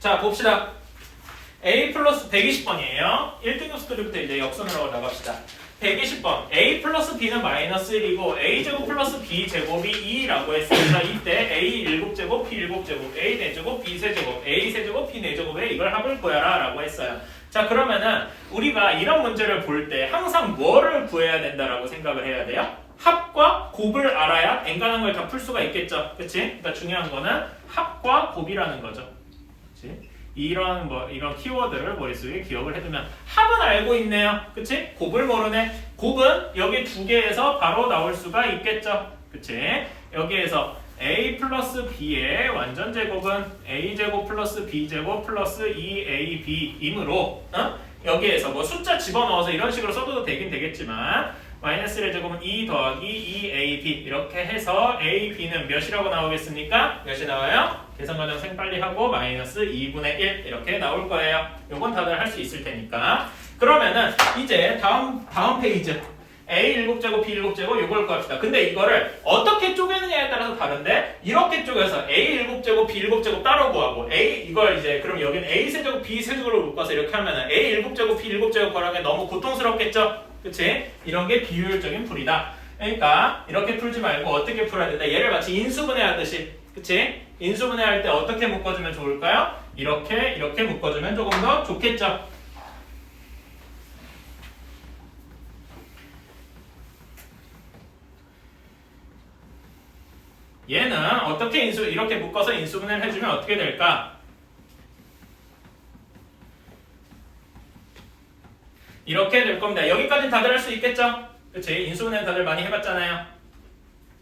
자, 봅시다. A 플러스 120번이에요. 1등급 스토리부터 이제 역순으로 나갑시다. 120번. A 플러스 B는 마이너스 1이고 A제곱 플러스 B제곱이 2라고 했으니까 이때 A 7제곱, B 7제곱, A 4제곱, B 3제곱, A 3제곱, B 4제곱에 이걸 합을 구해라 라고 했어요. 자, 그러면은 우리가 이런 문제를 볼 때 항상 뭐를 구해야 된다라고 생각을 해야 돼요? 합과 곱을 알아야 엔간한 걸 다 풀 수가 있겠죠. 그치? 그러니까 중요한 거는 합과 곱이라는 거죠. 그치? 이런 키워드를 머릿속에 기억을 해두면 합은 알고 있네요. 그치? 곱을 모르네. 곱은 여기 두 개에서 바로 나올 수가 있겠죠. 그치? 여기에서 A 플러스 B의 완전 제곱은 A제곱 플러스 B제곱 플러스 2AB이므로 여기에서 뭐 숫자 집어넣어서 이런 식으로 써도 되긴 되겠지만 마이너스 1의 제곱은 2 더하기 2AB 이렇게 해서 AB는 몇이라고 나오겠습니까? 몇이 나와요? 계산 과정 생 빨리 하고 마이너스 2분의 1 이렇게 나올 거예요. 요건 다들 할 수 있을 테니까. 그러면은 이제 다음 페이지 A 7제곱, B 7제곱 요걸 구합시다. 근데 이거를 어떻게 쪼개느냐에 따라서 다른데 이렇게 쪼개서 A 7제곱, B 7제곱 따로 구하고 이걸 이제 그럼 여기는 A 세제곱, B 세제곱을 묶어서 이렇게 하면은 A 7제곱, B 7제곱 구하는 게 너무 고통스럽겠죠? 그치? 이런 게 비효율적인 풀이다. 그러니까 이렇게 풀지 말고 어떻게 풀어야 된다. 얘를 마치 인수분해 하듯이 그치? 인수분해 할 때 어떻게 묶어주면 좋을까요? 이렇게 묶어주면 조금 더 좋겠죠? 얘는 어떻게 이렇게 묶어서 인수분해를 해주면 어떻게 될까? 이렇게 될 겁니다. 여기까지는 다들 할 수 있겠죠? 그치? 인수분해 다들 많이 해봤잖아요.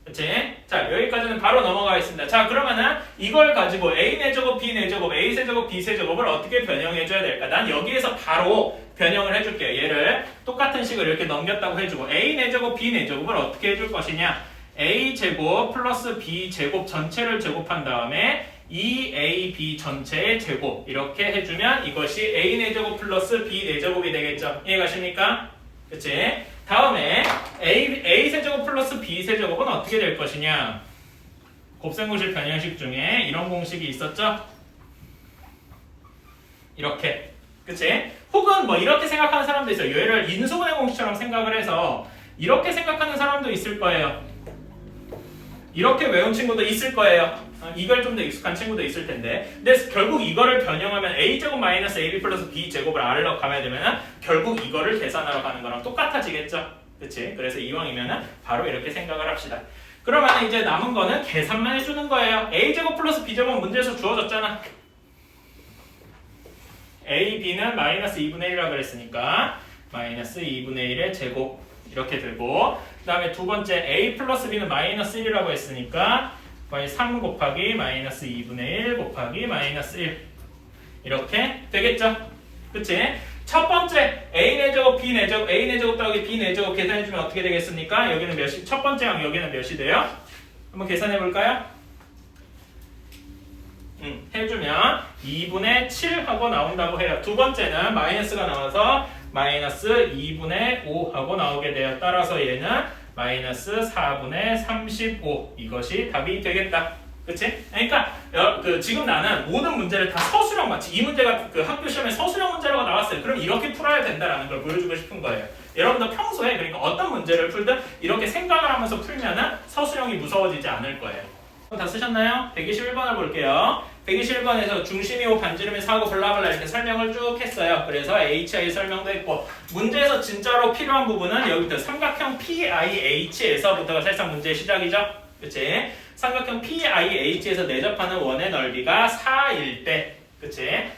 그치? 자, 여기까지는 바로 넘어가겠습니다. 자, 그러면은 이걸 가지고 A 4제곱, B 4제곱, A 세제곱, B 세제곱을 어떻게 변형해줘야 될까? 난 여기에서 바로 변형을 해줄게요. 얘를 똑같은 식을 이렇게 넘겼다고 해주고 A 4제곱, B 4제곱을 어떻게 해줄 것이냐? A 제곱 플러스 B 제곱 전체를 제곱한 다음에 2AB 전체의 제곱 이렇게 해주면 이것이 A 4제곱 플러스 B 4제곱이 되겠죠. 이해가십니까? 그치? 다음에 A 세제곱 플러스 B 세제곱은 어떻게 될 것이냐? 곱셈공식 변형식 중에 이런 공식이 있었죠? 이렇게. 그치? 혹은 뭐 이렇게 생각하는 사람도 있어요. 얘를 인수분해 공식처럼 생각을 해서 이렇게 생각하는 사람도 있을 거예요. 이렇게 외운 친구도 있을 거예요. 이걸 좀 더 익숙한 친구도 있을 텐데. 근데 결국 이거를 변형하면 A제곱 마이너스 AB 플러스 B제곱을 R로 가야 되면은 결국 이거를 계산하러 가는 거랑 똑같아지겠죠. 그치? 그래서 이왕이면은 바로 이렇게 생각을 합시다. 그러면 이제 남은 거는 계산만 해주는 거예요. A제곱 플러스 B제곱은 문제에서 주어졌잖아. A, B는 마이너스 2분의 1이라고 그랬으니까 마이너스 2분의 1의 제곱 이렇게 되고 그 다음에 두 번째 A 플러스 B는 마이너스 1이라고 했으니까 3 곱하기 마이너스 2분의 1 곱하기 마이너스 1 이렇게 되겠죠? 그치? 첫 번째 A 4제곱 B 4제곱 A 4제곱 더하기 B 4제곱 계산해주면 어떻게 되겠습니까? 여기는 몇이? 첫 번째랑 여기는 몇이 돼요? 한번 계산해볼까요? 해주면 2분의 7 하고 나온다고 해요. 두 번째는 마이너스가 나와서 마이너스 2분의 5 하고 나오게 돼요. 따라서 얘는 마이너스 4분의 35 이것이 답이 되겠다. 그치? 그러니까 지금 나는 모든 문제를 다 서술형 맞지? 이 문제가 그 학교 시험에 서술형 문제라고 나왔어요. 그럼 이렇게 풀어야 된다라는 걸 보여주고 싶은 거예요. 여러분도 평소에 그러니까 어떤 문제를 풀든 이렇게 생각을 하면서 풀면은 서술형이 무서워지지 않을 거예요. 다 쓰셨나요? 121번을 볼게요. 121번에서 중심이 5, 반지름이 4고 블라블라 이렇게 설명을 쭉 했어요. 그래서 HI 설명도 했고 문제에서 진짜로 필요한 부분은 여기부터 삼각형 PIH에서부터가 사실상 문제의 시작이죠. 그치? 삼각형 PIH에서 내접하는 원의 넓이가 4일 때 그치?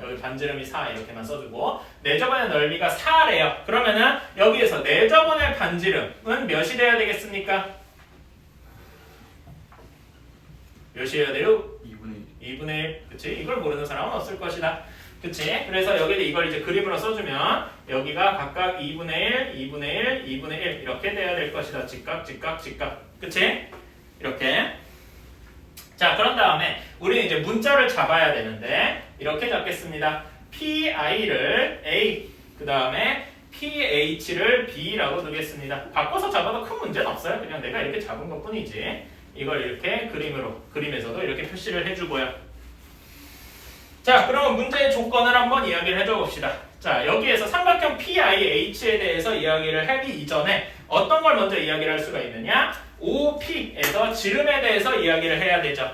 여기 반지름이 4 이렇게만 써주고 내접원의 넓이가 4래요. 그러면은 여기에서 내접원의 반지름은 몇이 돼야 되겠습니까? 몇이어야 돼요? 2분의 1. 그치? 이걸 모르는 사람은 없을 것이다. 그치? 그래서 여기에 이걸 이제 그림으로 써주면 여기가 각각 2분의 1, 2분의 1, 2분의 1 이렇게 돼야 될 것이다. 직각, 직각, 직각. 그치? 이렇게. 자, 그런 다음에 우리는 이제 문자를 잡아야 되는데 이렇게 잡겠습니다. PI를 A, 그 다음에 PH를 B라고 두겠습니다. 바꿔서 잡아도 큰 문제는 없어요. 그냥 내가 이렇게 잡은 것 뿐이지. 이걸 이렇게 그림에서도 이렇게 표시를 해주고요. 자, 자, 그러면 문제의 조건을 한번 이야기를 해줘 봅시다. 자, 여기에서 삼각형 PIH에 대해서 이야기를 하기 이전에 어떤 걸 먼저 이야기를 할 수가 있느냐? OP에서 지름에 대해서 이야기를 해야 되죠.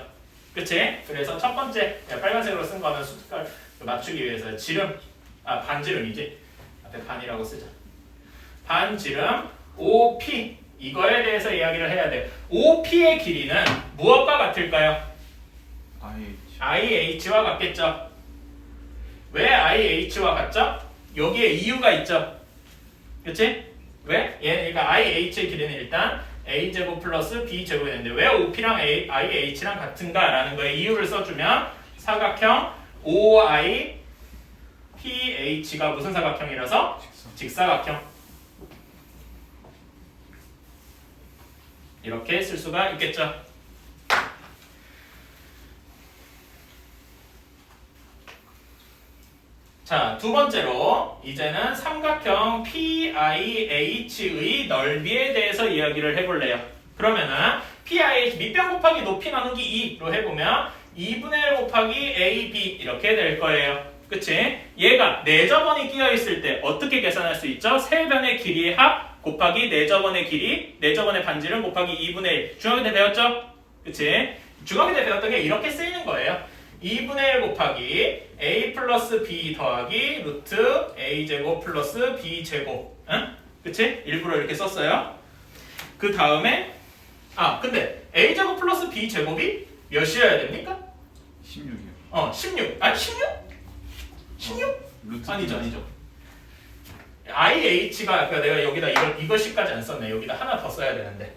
그치? 그래서 첫 번째 빨간색으로 쓴 거는 숫자를 맞추기 위해서 지름, 반지름이지. 앞에 반이라고 쓰자. 반지름 OP 이거에 대해서 이야기를 해야 돼. OP의 길이는 무엇과 같을까요? IH와 같겠죠. 왜 IH와 같죠? 여기에 이유가 있죠. 그치? 왜? 그러니까 IH의 길이는 일단 A제곱 플러스 B제곱이 되는데 왜 OP랑 IH랑 같은가? 라는 거에 이유를 써주면 사각형 OIPH가 무슨 사각형이라서? 직사각형. 이렇게 쓸 수가 있겠죠. 자, 두 번째로 이제는 삼각형 PIH의 넓이에 대해서 이야기를 해볼래요. 그러면은 PIH 밑변 곱하기 높이 나누기 2로 해보면 2분의 1 곱하기 AB 이렇게 될 거예요. 그치? 얘가 4저번이 끼어있을 때 어떻게 계산할 수 있죠? 세 변의 길이의 합 곱하기 4저번의 길이 4저번의 반지름 곱하기 2분의 1 중학교 때 배웠죠? 그치? 중학교 때 배웠던 게 이렇게 쓰이는 거예요. 2분의 1 곱하기 a 플러스 b 더하기 루트 a제곱 플러스 b제곱. 응? 그치? 일부러 이렇게 썼어요. 그 다음에 근데 a제곱 플러스 b제곱이 몇이어야 됩니까? 16이요. 16. 아니 16? 16? 루트 아니죠. IH가 그러니까 내가 여기다 이것이까지 안 썼네. 여기다 하나 더 써야 되는데.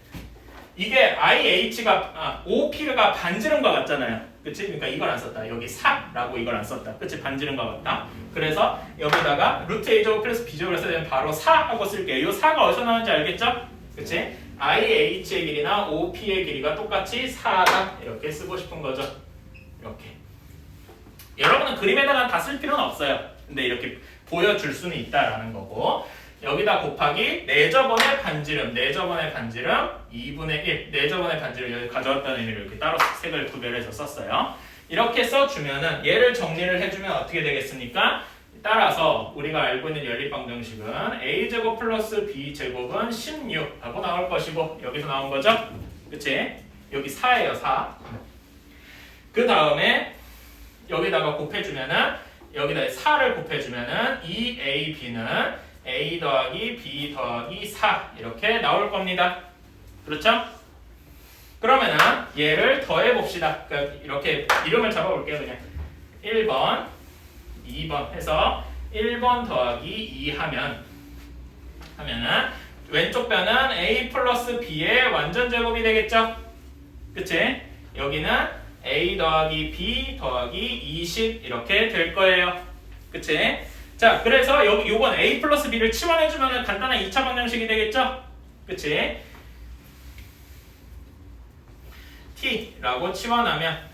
이게 IH가 OP가 반지름과 같잖아요. 그치? 그러니까 이걸 안 썼다. 여기 4라고 이걸 안 썼다. 그치? 반지름과 같다. 그래서 여기다가 루트 A제곱 플러스 B제곱을 써야 되면 바로 4 하고 쓸게요. 이 4가 어디서 나오는지 알겠죠? 그치? IH의 길이나 OP의 길이가 똑같이 4다. 이렇게 쓰고 싶은 거죠. 이렇게. 여러분은 그림에다가 다 쓸 필요는 없어요. 근데 이렇게 보여줄 수는 있다라는 거고. 여기다 곱하기 4저번의 반지름, 4저번의 반지름, 2분의 1, 4저번의 반지름 여기 가져왔다는 의미로 이렇게 따로 색을 구별해서 썼어요. 이렇게 써주면은 얘를 정리를 해주면 어떻게 되겠습니까? 따라서 우리가 알고 있는 연립방정식은 a제곱 플러스 b제곱은 16 하고 나올 것이고 여기서 나온 거죠? 그치? 여기 4예요, 4. 그 다음에 여기다가 곱해주면은 여기다 4를 곱해주면은 2ab는 a 더하기 b 더하기 4 이렇게 나올 겁니다. 그렇죠? 그러면은 얘를 더해 봅시다. 그러니까 이렇게 이름을 잡아볼게요. 그냥 1번, 2번 해서 1번 더하기 2 하면은 왼쪽 변은 a 플러스 b의 완전 제곱이 되겠죠? 그치? 여기는 a 더하기 b 더하기 20 이렇게 될 거예요. 그치? 자, 그래서 요번 a 플러스 b를 치환해주면 간단한 2차 방정식이 되겠죠? 그치? t라고 치환하면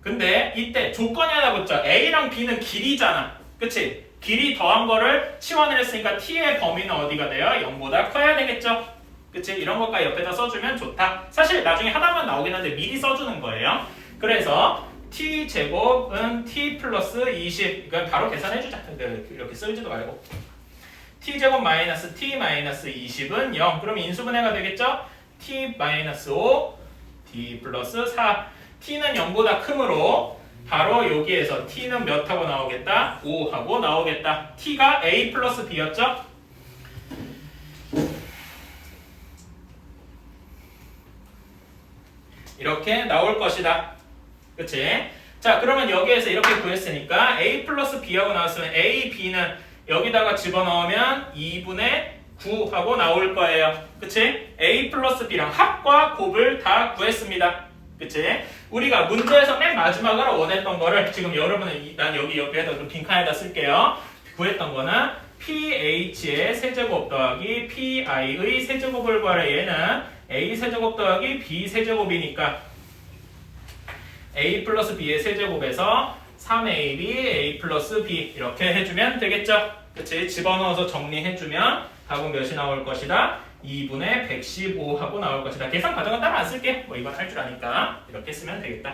근데 이때 조건이 하나 붙죠. a랑 b는 길이잖아. 그치? 길이 더한 거를 치환을 했으니까 t의 범위는 어디가 돼요? 0보다 커야 되겠죠? 그치? 이런 것까지 옆에다 써주면 좋다. 사실 나중에 하나만 나오긴 한데 미리 써주는 거예요. 그래서 t제곱은 t 플러스 20 이건 바로 계산해주자. 근데 이렇게 쓰지도 말고 t제곱 마이너스 t 마이너스 20은 0 그럼 인수분해가 되겠죠? t 마이너스 5 t 플러스 4 t는 0보다 크므로 바로 여기에서 t는 몇 하고 나오겠다? 5 하고 나오겠다. t가 a 플러스 b였죠? 이렇게 나올 것이다. 그치? 자, 그러면 여기에서 이렇게 구했으니까 a 플러스 b하고 나왔으면 a, b는 여기다가 집어넣으면 2분의 9 하고 나올 거예요. 그치? a 플러스 b랑 합과 곱을 다 구했습니다. 그치? 우리가 문제에서 맨 마지막으로 원했던 거를 지금 여러분은 난 여기 옆에다 좀 빈칸에다 쓸게요. 구했던 거는 ph의 세제곱 더하기 pi의 세제곱을 구하래. 얘는 a 세제곱 더하기 b 세제곱이니까 a 플러스 b의 세제곱에서 3ab a 플러스 b 이렇게 해주면 되겠죠? 그치? 집어넣어서 정리해주면 답은 몇이 나올 것이다? 2분의 115 하고 나올 것이다. 계산 과정은 따로 안 쓸게. 뭐 이건 할 줄 아니까 이렇게 쓰면 되겠다.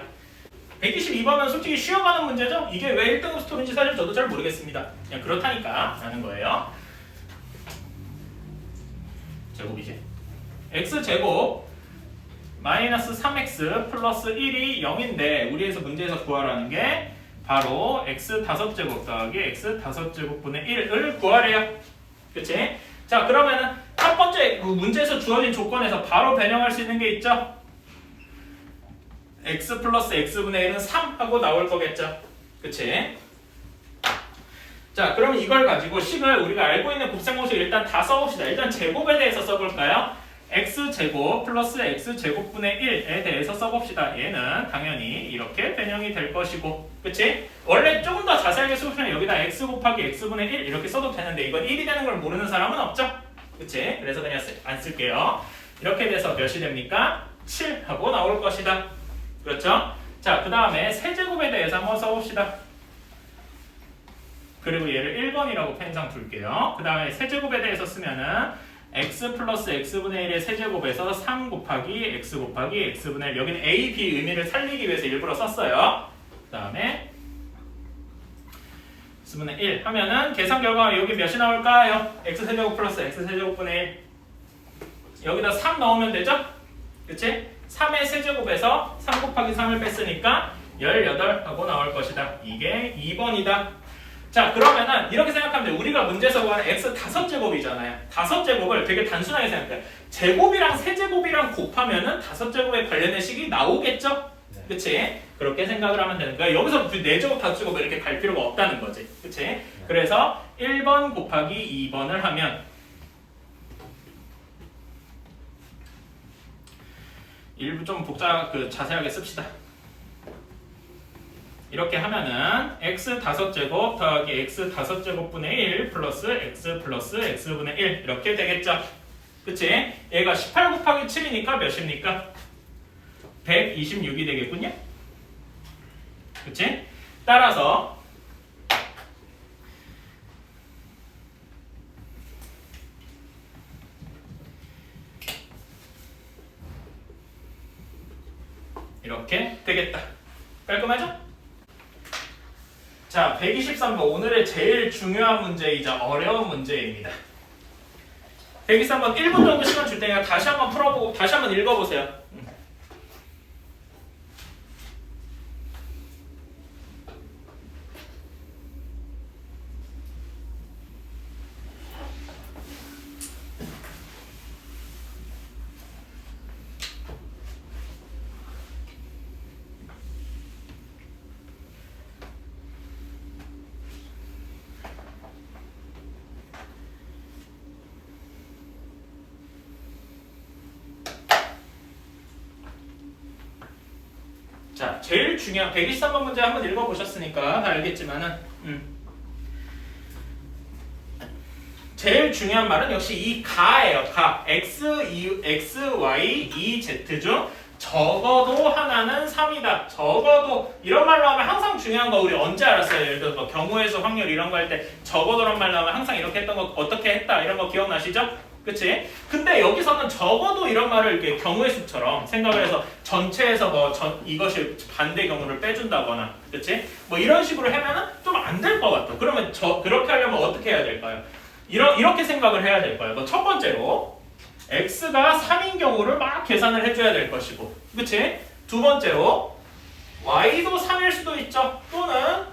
122번은 솔직히 쉬어가는 문제죠? 이게 왜 1등급 스토리인지 사실 저도 잘 모르겠습니다. 그냥 그렇다니까 라는 거예요. 제곱이지. x제곱 마이너스 3x 플러스 1이 0인데 우리에서 문제에서 구하라는 게 바로 x 5제곱 더하기 x 5제곱분의 1을 구하래요. 그치? 자 그러면은 첫 번째 문제에서 주어진 조건에서 바로 변형할 수 있는 게 있죠? x 플러스 x분의 1은 3 하고 나올 거겠죠? 그치? 자 그러면 이걸 가지고 식을 우리가 알고 있는 곱셈공식 일단 다 써봅시다. 일단 제곱에 대해서 써볼까요? x제곱 플러스 x제곱분의 1에 대해서 써봅시다. 얘는 당연히 이렇게 변형이 될 것이고 그치? 원래 조금 더 자세하게 써보면 여기다 x 곱하기 x분의 1 이렇게 써도 되는데 이건 1이 되는 걸 모르는 사람은 없죠? 그치? 그래서 그냥 안 쓸게요. 이렇게 돼서 몇이 됩니까? 7 하고 나올 것이다. 그렇죠? 자, 그 다음에 세제곱에 대해서 한번 써봅시다. 그리고 얘를 1번이라고 펜상 둘게요. 그 다음에 세제곱에 대해서 쓰면은 x 플러스 x분의 1의 세제곱에서 3 곱하기 x 곱하기 x분의 1 여기는 a, b 의미를 살리기 위해서 일부러 썼어요. 그 다음에 x분의 1 하면은 계산 결과가 여기 몇이 나올까요? x세제곱 플러스 x세제곱분의 1 여기다 3 넣으면 되죠? 그치? 3의 세제곱에서 3 곱하기 3을 뺐으니까 18 하고 나올 것이다. 이게 2번이다. 자 그러면은 이렇게 생각하면 돼. 우리가 문제에서 구하는 x 5제곱이잖아요. 5제곱을 되게 단순하게 생각해. 제곱이랑 세제곱이랑 곱하면은 5제곱에 관련된 식이 나오겠죠? 네. 그치? 그렇게 생각을 하면 되는 거야. 여기서 4제곱, 5제곱 이렇게 갈 필요가 없다는 거지. 그치? 네. 그래서 1번 곱하기 2번을 하면 일부 좀 자세하게 씁시다. 이렇게 하면은 x 5제곱 더하기 x 5제곱분의 1 플러스 x 플러스 x분의 1 이렇게 되겠죠? 그치? 얘가 18 곱하기 7이니까 몇입니까? 126이 되겠군요? 그치? 따라서 이렇게 되겠다. 깔끔하죠? 자, 123번 오늘의 제일 중요한 문제이자 어려운 문제입니다. 123번 1분 정도 시간 줄 테니까 다시 한번 풀어보고 다시 한번 읽어보세요. 자, 제일 중요한 123번 문제 한번 읽어보셨으니까 다 알겠지만은 제일 중요한 말은 역시 이 가예요. 가. x, y, z 중 적어도 하나는 3이다. 적어도 이런 말 나오면 항상 중요한 거 우리 언제 알았어요? 예를 들어서 뭐 경우에서 확률 이런 거 할 때 적어도란 말 나오면 항상 이렇게 했던 거 어떻게 했다 이런 거 기억나시죠? 그치? 근데 여기서는 적어도 이런 말을 이렇게 경우의 수처럼 생각을 해서 전체에서 이것이 반대 경우를 빼준다거나 그치? 뭐 이런 식으로 하면은 좀 안 될 것 같아. 그러면 그렇게 하려면 어떻게 해야 될까요? 이렇게 생각을 해야 될 거예요. 첫 번째로 x가 3인 경우를 막 계산을 해줘야 될 것이고 그치? 두 번째로 y도 3일 수도 있죠. 또는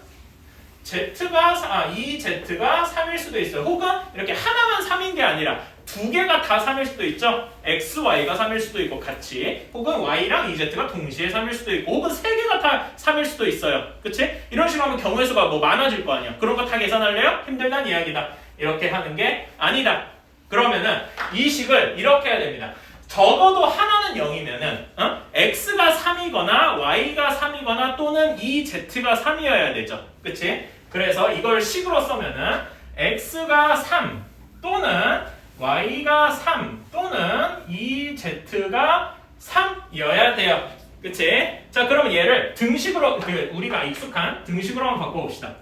이 z가 3일 수도 있어요. 혹은 이렇게 하나만 3인 게 아니라 두 개가 다 3일 수도 있죠. x, y가 3일 수도 있고 같이 혹은 y랑 z가 동시에 3일 수도 있고 혹은 세 개가 다 3일 수도 있어요. 그치? 이런 식으로 하면 경우의 수가 뭐 많아질 거 아니야. 그런 거 다 계산할래요? 힘들단 이야기다. 이렇게 하는 게 아니다. 그러면은 이 식을 이렇게 해야 됩니다. 적어도 하나는 0이면은 x가 3이거나 y가 3이거나 또는 이 z가 3이어야 되죠. 그치? 그래서 이걸 식으로 써면은 x가 3 또는 y가 3 또는 이 z가 3이어야 돼요. 그치? 자 그러면 얘를 등식으로 우리가 익숙한 등식으로 한번 바꿔봅시다.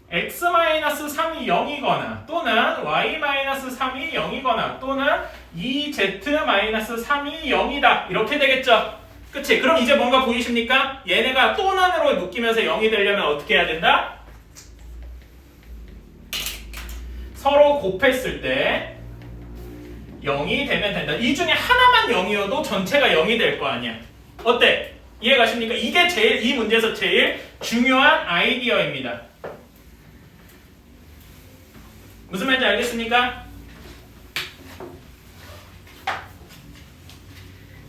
x-3이 0이거나 또는 y-3이 0이거나 또는 2z-3이 0이다 이렇게 되겠죠. 그치? 그럼 이제 뭔가 보이십니까? 얘네가 또 난으로 묶이면서 0이 되려면 어떻게 해야 된다? 서로 곱했을 때 0이 되면 된다. 이 중에 하나만 0이어도 전체가 0이 될 거 아니야. 어때? 이해가십니까? 이게 제일 이 문제에서 제일 중요한 아이디어입니다. 무슨 말인지 알겠습니까?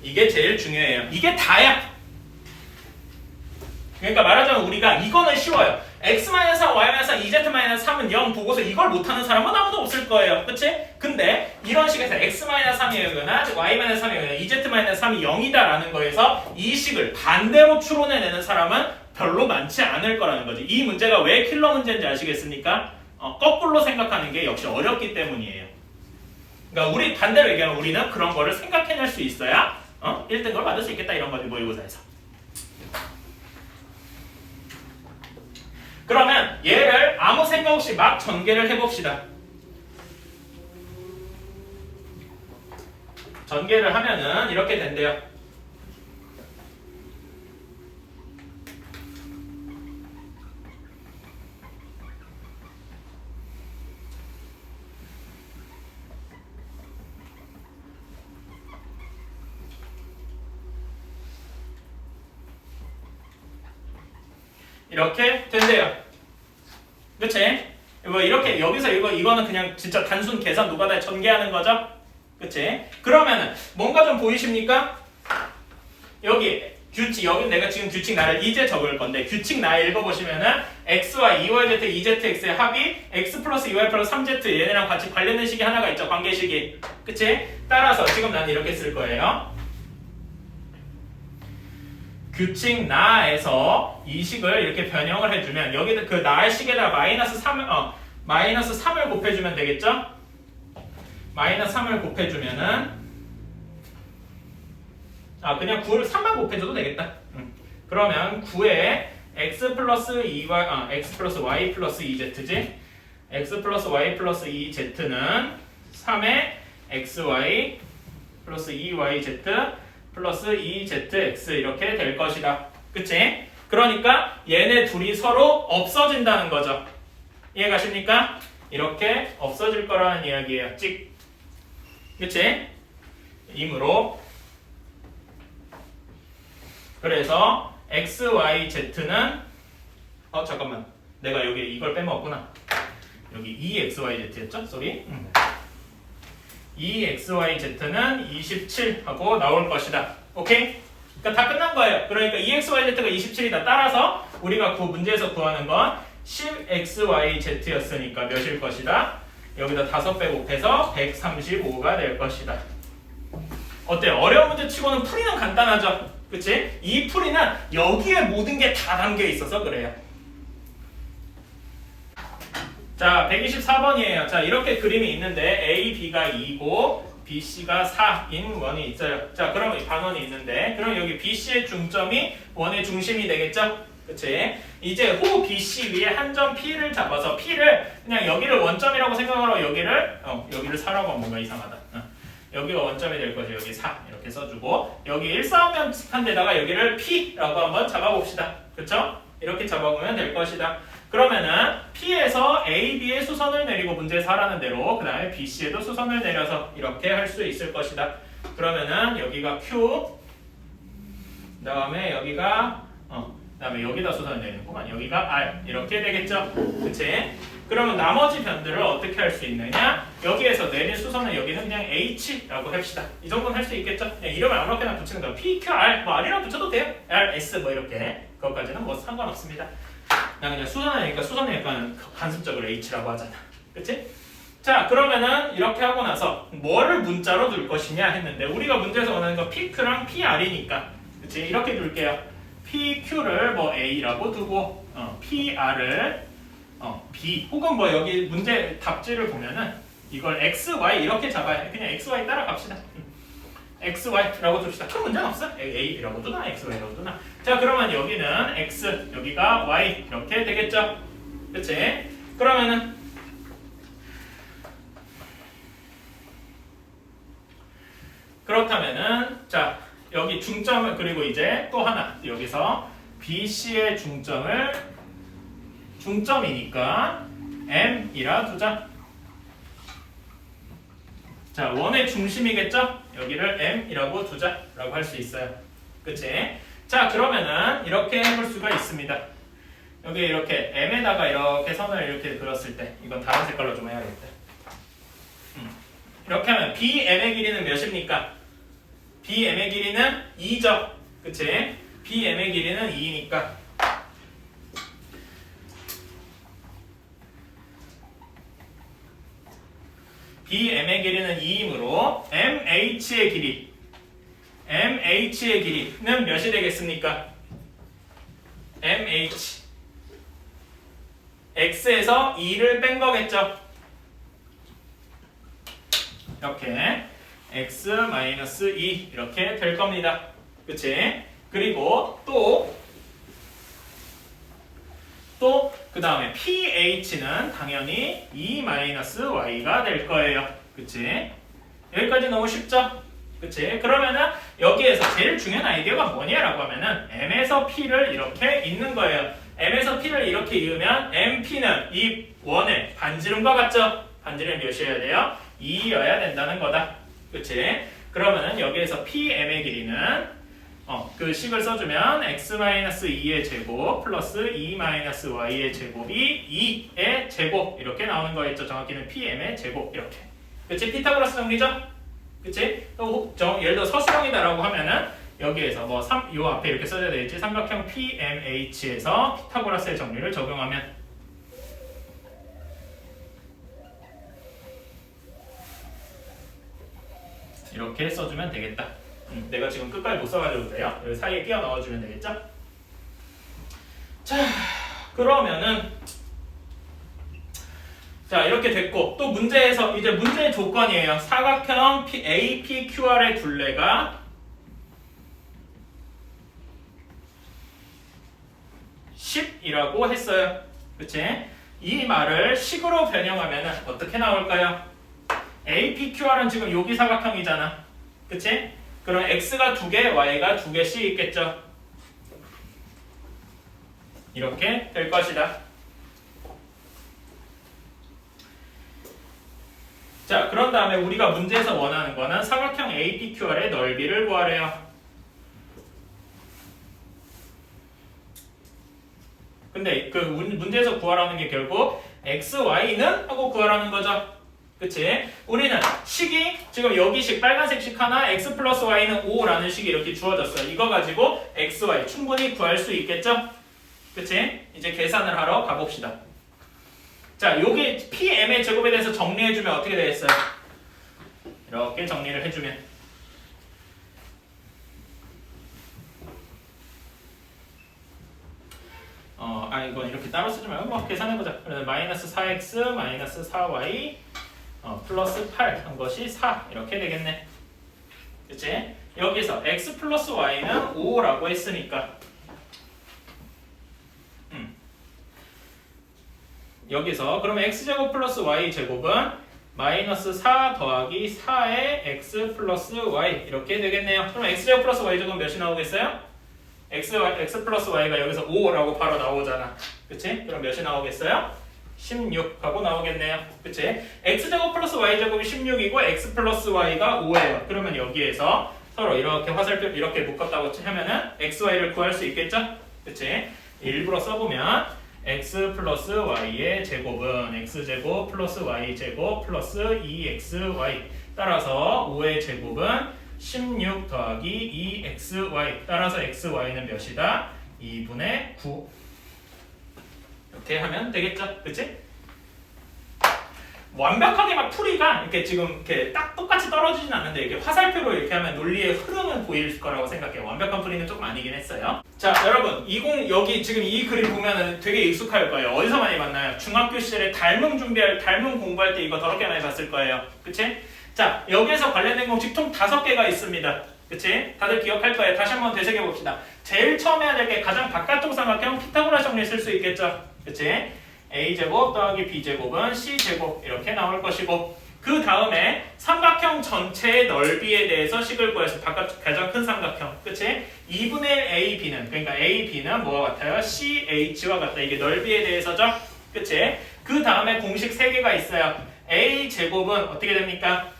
이게 제일 중요해요. 이게 다야. 그러니까 말하자면 우리가 이거는 쉬워요. x-3, y-3, ez-3은 0 보고서 이걸 못하는 사람은 아무도 없을 거예요. 그치? 근데 이런 식에서 x-3이거나 y-3이거나 ez-3이 0이다 라는 거에서 이 식을 반대로 추론해내는 사람은 별로 많지 않을 거라는 거지. 이 문제가 왜 킬러 문제인지 아시겠습니까? 거꾸로 생각하는 게 역시 어렵기 때문이에요. 그러니까 우리 반대로 얘기하면 우리는 그런 거를 생각해낼 수 있어야 1등급을 받을 수 있겠다 이런 거지 모의고사에서. 그러면 얘를 아무 생각 없이 막 전개를 해봅시다. 전개를 하면은 이렇게 된대요. 이렇게 된대요. 그치? 뭐 이렇게 여기서 이거는 그냥 진짜 단순 계산 노가다에 전개하는 거죠? 그치? 그러면은 뭔가 좀 보이십니까? 여기 규칙, 여기 내가 지금 규칙 나를 이제 적을 건데 규칙 나 읽어보시면은 xy, 2yz, 2zx의 합이 x 플러스 2y 플러스 3z 얘네랑 같이 관련된 식이 하나가 있죠. 관계식이. 그치? 따라서 지금 나는 이렇게 쓸 거예요. 규칙 나에서 이 식을 이렇게 변형을 해주면 여기 그 나의 식에다가 마이너스 3을 곱해주면 되겠죠? 마이너스 3을 곱해주면은 그냥 9를 3만 곱해줘도 되겠다. 그러면 9에 x 플러스 2y x 플러스 y 플러스 2z지? x 플러스 y 플러스 2z는 3에 xy 플러스 2yz 플러스 2zx 이렇게 될 것이다. 그치? 그러니까 얘네 둘이 서로 없어진다는 거죠. 이해가십니까? 이렇게 없어질 거라는 이야기예요. 찍. 그치? 이므로 그래서 x, y, z는 잠깐만 내가 여기 이걸 빼먹었구나. 여기 2xyz였죠? 쏘리. 2xyz는 27 하고 나올 것이다. 오케이? 그러니까 다 끝난 거예요. 그러니까 2xyz가 27이다. 따라서 우리가 문제에서 구하는 건 10xyz였으니까 몇일 것이다? 여기다 5배 곱해서 135가 될 것이다. 어때요? 어려운 문제 치고는 풀이는 간단하죠? 그치? 이 풀이는 여기에 모든 게 다 담겨 있어서 그래요. 자, 124번이에요. 자, 이렇게 그림이 있는데 A, B가 2고 B, C가 4인 원이 있어요. 자, 그럼 반원이 있는데 그럼 여기 B, C의 중점이 원의 중심이 되겠죠? 그치? 이제 호 B, C 위에 한 점 P를 잡아서 P를 그냥 여기를 원점이라고 생각하고 여기를 4라고 하면 뭔가 이상하다. 여기가 원점이 될 거죠. 여기 4 이렇게 써주고 여기 일사분면한 데다가 여기를 P라고 한번 잡아봅시다. 그쵸? 이렇게 잡아보면 될 것이다. 그러면은 P에서 A, B의 수선을 내리고 문제에서 하라는 대로 그 다음에 B, C에도 수선을 내려서 이렇게 할 수 있을 것이다. 그러면은 여기가 Q 그 다음에 여기가 그 다음에 여기다 수선을 내리는구만. 여기가 R 이렇게 되겠죠. 그치? 그러면 나머지 변들을 어떻게 할 수 있느냐? 여기에서 내린 수선은 여기는 그냥 H라고 합시다. 이 정도는 할 수 있겠죠? 그냥 이름을 아무렇게나 붙이는 거야. P, Q, R 뭐 R이랑 붙여도 돼요. R, S 뭐 이렇게 그것까지는 뭐 상관없습니다. 나 그냥 수선하니까 수선은 약간 관습적으로 H라고 하잖아. 그치? 자, 그러면은 이렇게 하고 나서 뭐를 문자로 둘 것이냐 했는데 우리가 문제에서 원하는 건 PQ랑 PR이니까 그치? 이렇게 둘게요. PQ를 뭐 A라고 두고 PR을 B 혹은 뭐 여기 문제 답지를 보면은 이걸 X, Y 이렇게 잡아야 그냥 X, Y 따라갑시다. X, Y라고 둡시다. 큰 문제는 없어. A, B라고 두나 X, Y라고 두나. 자, 그러면 여기는 X, 여기가 Y 이렇게 되겠죠? 그치? 그러면은 그렇다면은 자 여기 중점을 그리고 이제 또 하나 여기서 BC의 중점이니까 M이라 두자. 자, 원의 중심이겠죠? 여기를 M이라고 두자라고 할 수 있어요. 그치? 자, 그러면은 이렇게 해볼 수가 있습니다. 여기 이렇게 M에다가 이렇게 선을 이렇게 그렸을 때 이건 다른 색깔로 좀 해야겠다. 이렇게 하면 BM의 길이는 몇입니까? BM의 길이는 2죠. 그치? BM의 길이는 2니까 BM의 길이는 2이므로 MH의 길이는 몇이 되겠습니까? MH X에서 2를 뺀 거겠죠? 이렇게 X-2 이렇게 될 겁니다. 그치? 그리고 또 그 다음에 pH는 당연히 E-Y가 될 거예요. 그치? 여기까지 너무 쉽죠? 그치? 그러면은 여기에서 제일 중요한 아이디어가 뭐냐라고 하면은 M에서 P를 이렇게 잇는 거예요. M에서 P를 이렇게 이으면 MP는 이 원의 반지름과 같죠? 반지름 몇이어야 돼요? 2여야 된다는 거다. 그치? 그러면은 여기에서 PM의 길이는 그 식을 써주면 x-2의 제곱 플러스 2-y의 제곱이 2의 제곱 이렇게 나오는 거겠죠. 정확히는 PM의 제곱 이렇게. 그치? 피타고라스 정리죠? 그치? 또 예를 들어 서술형이다라고 하면은 여기에서 요 앞에 이렇게 써줘야 되겠지. 삼각형 PMH에서 피타고라스의 정리를 적용하면 이렇게 써주면 되겠다. 내가 지금 끝까지 못 써가지고 그래요. 여기 사이에 끼워 넣어주면 되겠죠? 자, 그러면은 자 이렇게 됐고 또 문제에서 이제 문제의 조건이에요. 사각형 APQR의 둘레가 10이라고 했어요. 그치? 이 말을 식으로 변형하면 어떻게 나올까요? APQR은 지금 여기 사각형이잖아. 그치? 그럼 X가 2개, Y가 2개씩 있겠죠? 이렇게 될 것이다. 자, 그런 다음에 우리가 문제에서 원하는 거는 사각형 APQR의 넓이를 구하래요. 근데 그 문제에서 구하라는 게 결국 X, Y는 하고 구하라는 거죠. 그치? 우리는 식이 지금 여기 식 빨간색 식 하나 x 플러스 y는 5라는 식이 이렇게 주어졌어요. 이거 가지고 x, y 충분히 구할 수 있겠죠? 그치? 이제 계산을 하러 가봅시다. 자, 여기 PM의 제곱에 대해서 정리해주면 어떻게 되겠어요? 이렇게 정리를 해주면 이건 이렇게 따로 쓰지 말고 계산해보자. 그래서 마이너스 4x 마이너스 4y 플러스 8 한 것이 4 이렇게 되겠네. 그치? 여기서 x 플러스 y는 5라고 했으니까 여기서 그러면 x제곱 플러스 y제곱은 마이너스 4 더하기 4의 x 플러스 y 이렇게 되겠네요. 그럼 x제곱 플러스 y제곱은 몇이 나오겠어요? x 플러스 y가 여기서 5라고 바로 나오잖아. 그치? 그럼 몇이 나오겠어요? 16 하고 나오겠네요. 그치? x제곱 플러스 y제곱이 16이고 x 플러스 y가 5예요. 그러면 여기에서 서로 이렇게 화살표 이렇게 묶었다고 하면은 x, y를 구할 수 있겠죠? 그치? 일부러 써보면 x 플러스 y의 제곱은 x제곱 플러스 y제곱 플러스 2xy 따라서 5의 제곱은 16 더하기 2xy 따라서 xy는 몇이다? 2분의 9 이렇게 하면 되겠죠? 그치? 완벽하게 막 풀이가 이렇게 지금 이렇게 딱 똑같이 떨어지진 않는데 이렇게 화살표로 이렇게 하면 논리의 흐름은 보일 거라고 생각해요. 완벽한 풀이는 조금 아니긴 했어요. 자, 여러분 여기 지금 이 그림 보면은 되게 익숙할 거예요. 어디서 많이 봤나요? 중학교 시절에 닮음 공부할 때 이거 더럽게 많이 봤을 거예요. 그치? 자, 여기에서 관련된 공식 총 5개가 있습니다. 그치? 다들 기억할 거예요. 다시 한번 되새겨 봅시다. 제일 처음 해야 될 게 가장 바깥쪽 삼각형 피타고라스 정리 쓸 수 있겠죠? 그치? a제곱 더하기 b제곱은 c제곱 이렇게 나올 것이고 그 다음에 삼각형 전체의 넓이에 대해서 식을 구해서 가장 큰 삼각형, 그치? 2분의 1 AB는, 그러니까 AB는 뭐와 같아요? CH와 같다. 이게 넓이에 대해서죠? 그치? 그 다음에 공식 3개가 있어요. A 제곱은 어떻게 됩니까?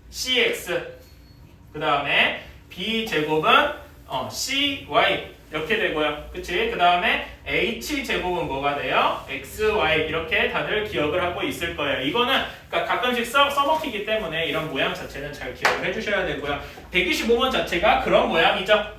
CX. 그 다음에 B 제곱은 CY. 이렇게 되고요. 그치? 그 다음에 H제곱은 뭐가 돼요? XY. 이렇게 다들 기억을 하고 있을 거예요. 이거는 그러니까 가끔씩 써먹히기 때문에 이런 모양 자체는 잘 기억을 해주셔야 되고요. 125번 자체가 그런 모양이죠.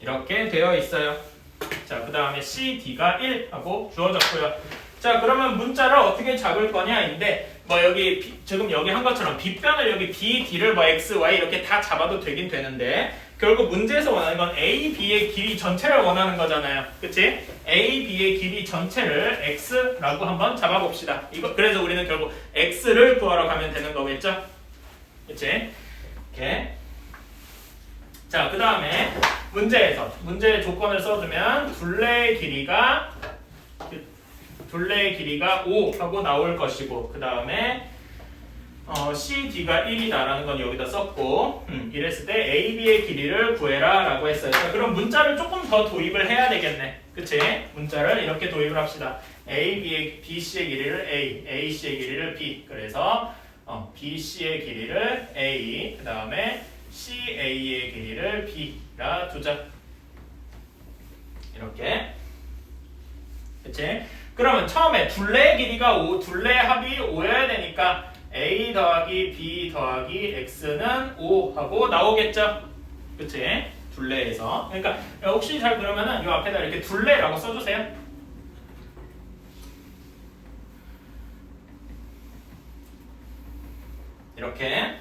이렇게 되어 있어요. 자, 그 다음에 CD가 1 하고 주어졌고요. 자, 그러면 문자를 어떻게 잡을 거냐인데 뭐 여기 지금 여기 한 것처럼 빗변을 여기 B, D를 뭐 X, Y 이렇게 다 잡아도 되긴 되는데 결국 문제에서 원하는 건 A, B의 길이 전체를 원하는 거잖아요. 그치? A, B의 길이 전체를 X라고 한번 잡아봅시다. 이거 그래서 우리는 결국 X를 구하러 가면 되는 거겠죠? 그치? 이렇게. 자, 그 다음에 문제에서 문제의 조건을 써주면 둘레의 길이가 5 하고 나올 것이고 그 다음에 CD가 1이다라는 건 여기다 썼고 이랬을 때 AB의 길이를 구해라 라고 했어요. 자, 그럼 문자를 조금 더 도입을 해야 되겠네. 그치? 문자를 이렇게 도입을 합시다. BC의 길이를 A, AC의 길이를 B. 그래서 BC의 길이를 A, 그 다음에 CA의 길이를 B라 두자. 이렇게. 그치? 그러면 처음에 둘레의 길이가 5, 둘레의 합이 5여야 되니까 A 더하기 B 더하기 X는 5 하고 나오겠죠? 그치? 둘레에서. 그러니까 혹시 잘 그러면은 이 앞에다 이렇게 둘레라고 써주세요. 이렇게.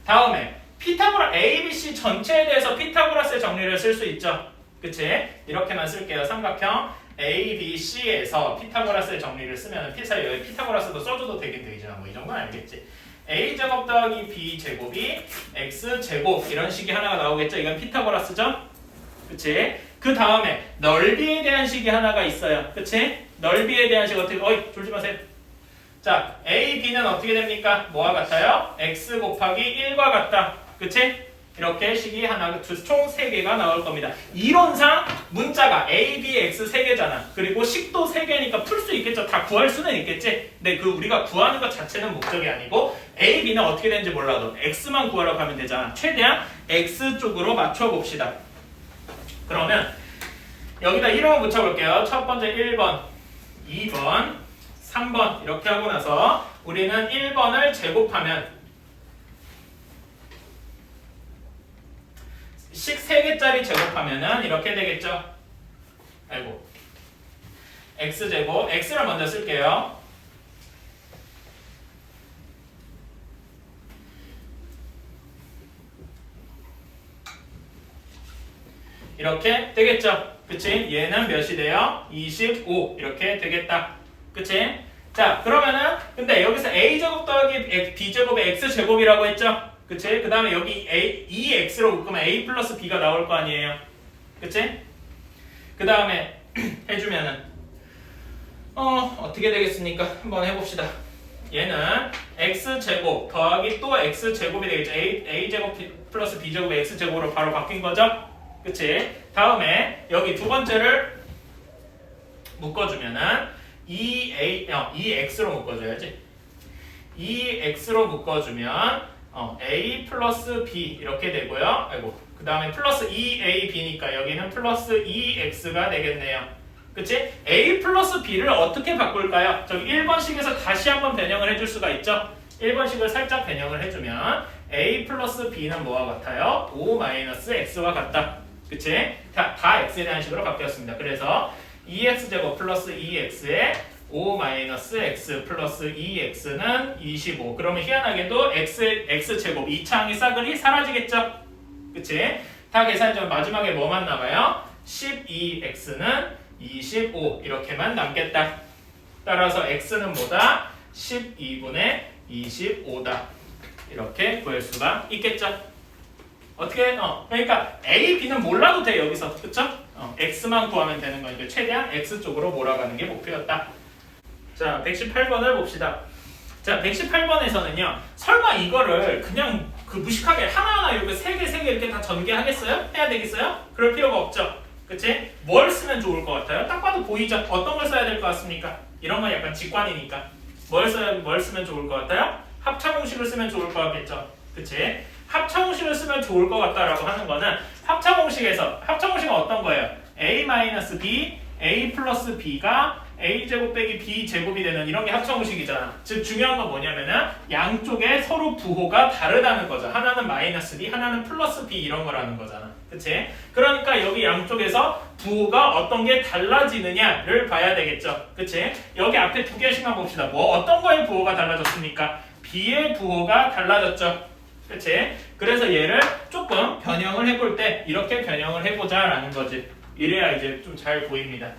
다음에 피타고라 ABC 전체에 대해서 피타고라스의 정리를 쓸 수 있죠. 그치? 이렇게만 쓸게요. 삼각형 ABC에서 피타고라스의 정리를 쓰면 여기 피타고라스도 써줘도 되긴 되잖아. 뭐 이 정도는 알겠지. A제곱 더하기 B제곱이 X제곱 이런 식이 하나가 나오겠죠. 이건 피타고라스죠. 그치? 그 다음에 넓이에 대한 식이 하나가 있어요. 그치? 넓이에 대한 식 어떻게 졸지 마세요. 자, A, B는 어떻게 됩니까? 뭐와 같아요? X 곱하기 1과 같다. 그치? 이렇게 식이 하나, 총 3개가 나올 겁니다. 이론상 문자가 A, B, X 3개잖아. 그리고 식도 3개니까 풀 수 있겠죠. 다 구할 수는 있겠지. 근데 우리가 구하는 것 자체는 목적이 아니고 A, B는 어떻게 되는지 몰라도 X만 구하러 가면 되잖아. 최대한 X 쪽으로 맞춰봅시다. 그러면 여기다 이름을 붙여볼게요. 첫 번째 1번, 2번, 3번 이렇게 하고 나서 우리는 1번을 제곱하면 식 3개짜리 제곱하면은 이렇게 되겠죠? 아이고. X제곱, X를 먼저 쓸게요. 이렇게 되겠죠? 그치? 얘는 몇이 돼요? 25 이렇게 되겠다. 그치? 자, 그러면은 근데 여기서 A제곱 더하기 B제곱의 X제곱이라고 했죠? 그치? 그 다음에 여기 이 X로 묶으면 A 플러스 B가 나올 거 아니에요. 그치? 그 다음에 해주면은 어떻게 되겠습니까? 한번 해봅시다. 얘는 X제곱 더하기 또 X제곱이 되겠죠. A제곱 플러스 B제곱의 X제곱으로 바로 바뀐 거죠? 그치? 다음에 여기 두 번째를 묶어주면은 2X로 묶어줘야지. 2X로 묶어주면 A 플러스 B 이렇게 되고요. 아이고, 그 다음에 플러스 2AB니까 여기는 플러스 2X가 되겠네요. 그치? A 플러스 B를 어떻게 바꿀까요? 저기 1번식에서 다시 한번 변형을 해줄 수가 있죠. 1번식을 살짝 변형을 해주면 A 플러스 B는 뭐와 같아요? 5 마이너스 X와 같다. 그치? 다 X에 대한 식으로 바뀌었습니다. 그래서 2X제곱 플러스 2X에 5 마이너스 X 플러스 2X는 25. 그러면 희한하게도 X제곱 2차항의 싸그리 사라지겠죠? 그치? 다 계산해주면 마지막에 뭐만 남아요? 12X는 25 이렇게만 남겠다. 따라서 X는 뭐다? 12분의 25다. 이렇게 구할 수가 있겠죠. 어떻게? 그러니까 A, B는 몰라도 돼 여기서, 그쵸? X만 구하면 되는 거니까 최대한 X 쪽으로 몰아가는 게 목표였다. 자, 118번을 봅시다. 자, 118번에서는요. 설마 이거를 그냥 무식하게 하나하나 이렇게 세 개 이렇게 다 전개하겠어요? 해야 되겠어요? 그럴 필요가 없죠. 그치? 뭘 쓰면 좋을 것 같아요? 딱 봐도 보이죠? 어떤 걸 써야 될 것 같습니까? 이런 건 약간 직관이니까. 뭘 쓰면 좋을 것 같아요? 합차공식을 쓰면 좋을 것 같겠죠. 그치? 합차공식을 쓰면 좋을 것 같다라고 하는 거는 합차공식은 어떤 거예요? A-B, A 플러스 B가 A제곱 빼기 B제곱이 되는 이런 게 합차공식이잖아. 즉 중요한 건 뭐냐면은 양쪽에 서로 부호가 다르다는 거죠. 하나는 마이너스 B, 하나는 플러스 B 이런 거라는 거잖아. 그치? 그러니까 여기 양쪽에서 부호가 어떤 게 달라지느냐를 봐야 되겠죠. 그치? 여기 앞에 두 개씩만 봅시다. 어떤 거의 부호가 달라졌습니까? B의 부호가 달라졌죠. 그치? 그래서 얘를 조금 변형을 해볼 때 이렇게 변형을 해보자 라는 거지. 이래야 이제 좀 잘 보입니다.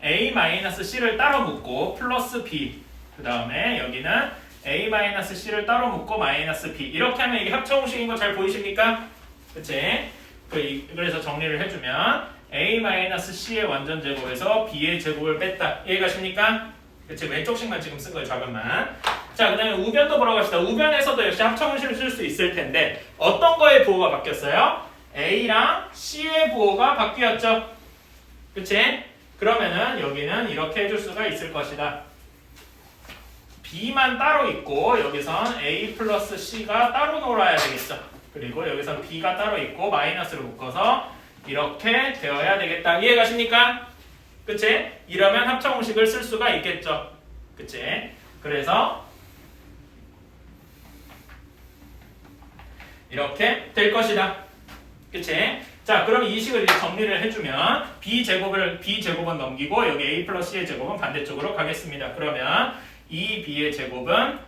A-C를 따로 묶고 플러스 B, 그 다음에 여기는 A-C를 따로 묶고 마이너스 B, 이렇게 하면 이게 합차공식인 거 잘 보이십니까? 그치? 그래서 정리를 해주면 A-C의 완전 제곱에서 B의 제곱을 뺐다. 이해가십니까? 그치? 왼쪽씩만 지금 쓴 거예요. 좌변만. 자, 그 다음에 우변도 보러 갑시다. 우변에서도 역시 합차공식을 쓸 수 있을 텐데 어떤 거의 부호가 바뀌었어요? A랑 C의 부호가 바뀌었죠. 그치? 그러면은 여기는 이렇게 해줄 수가 있을 것이다. B만 따로 있고 여기선 A 플러스 C가 따로 놀아야 되겠죠. 그리고 여기선 B가 따로 있고 마이너스를 묶어서 이렇게 되어야 되겠다. 이해가십니까? 그치? 이러면 합차공식을 쓸 수가 있겠죠. 그치? 그래서 이렇게 될 것이다. 그치? 자, 그럼 이 식을 이제 정리를 해주면 B제곱은 넘기고 여기 A 플러스 C의 제곱은 반대쪽으로 가겠습니다. 그러면 2B의 제곱은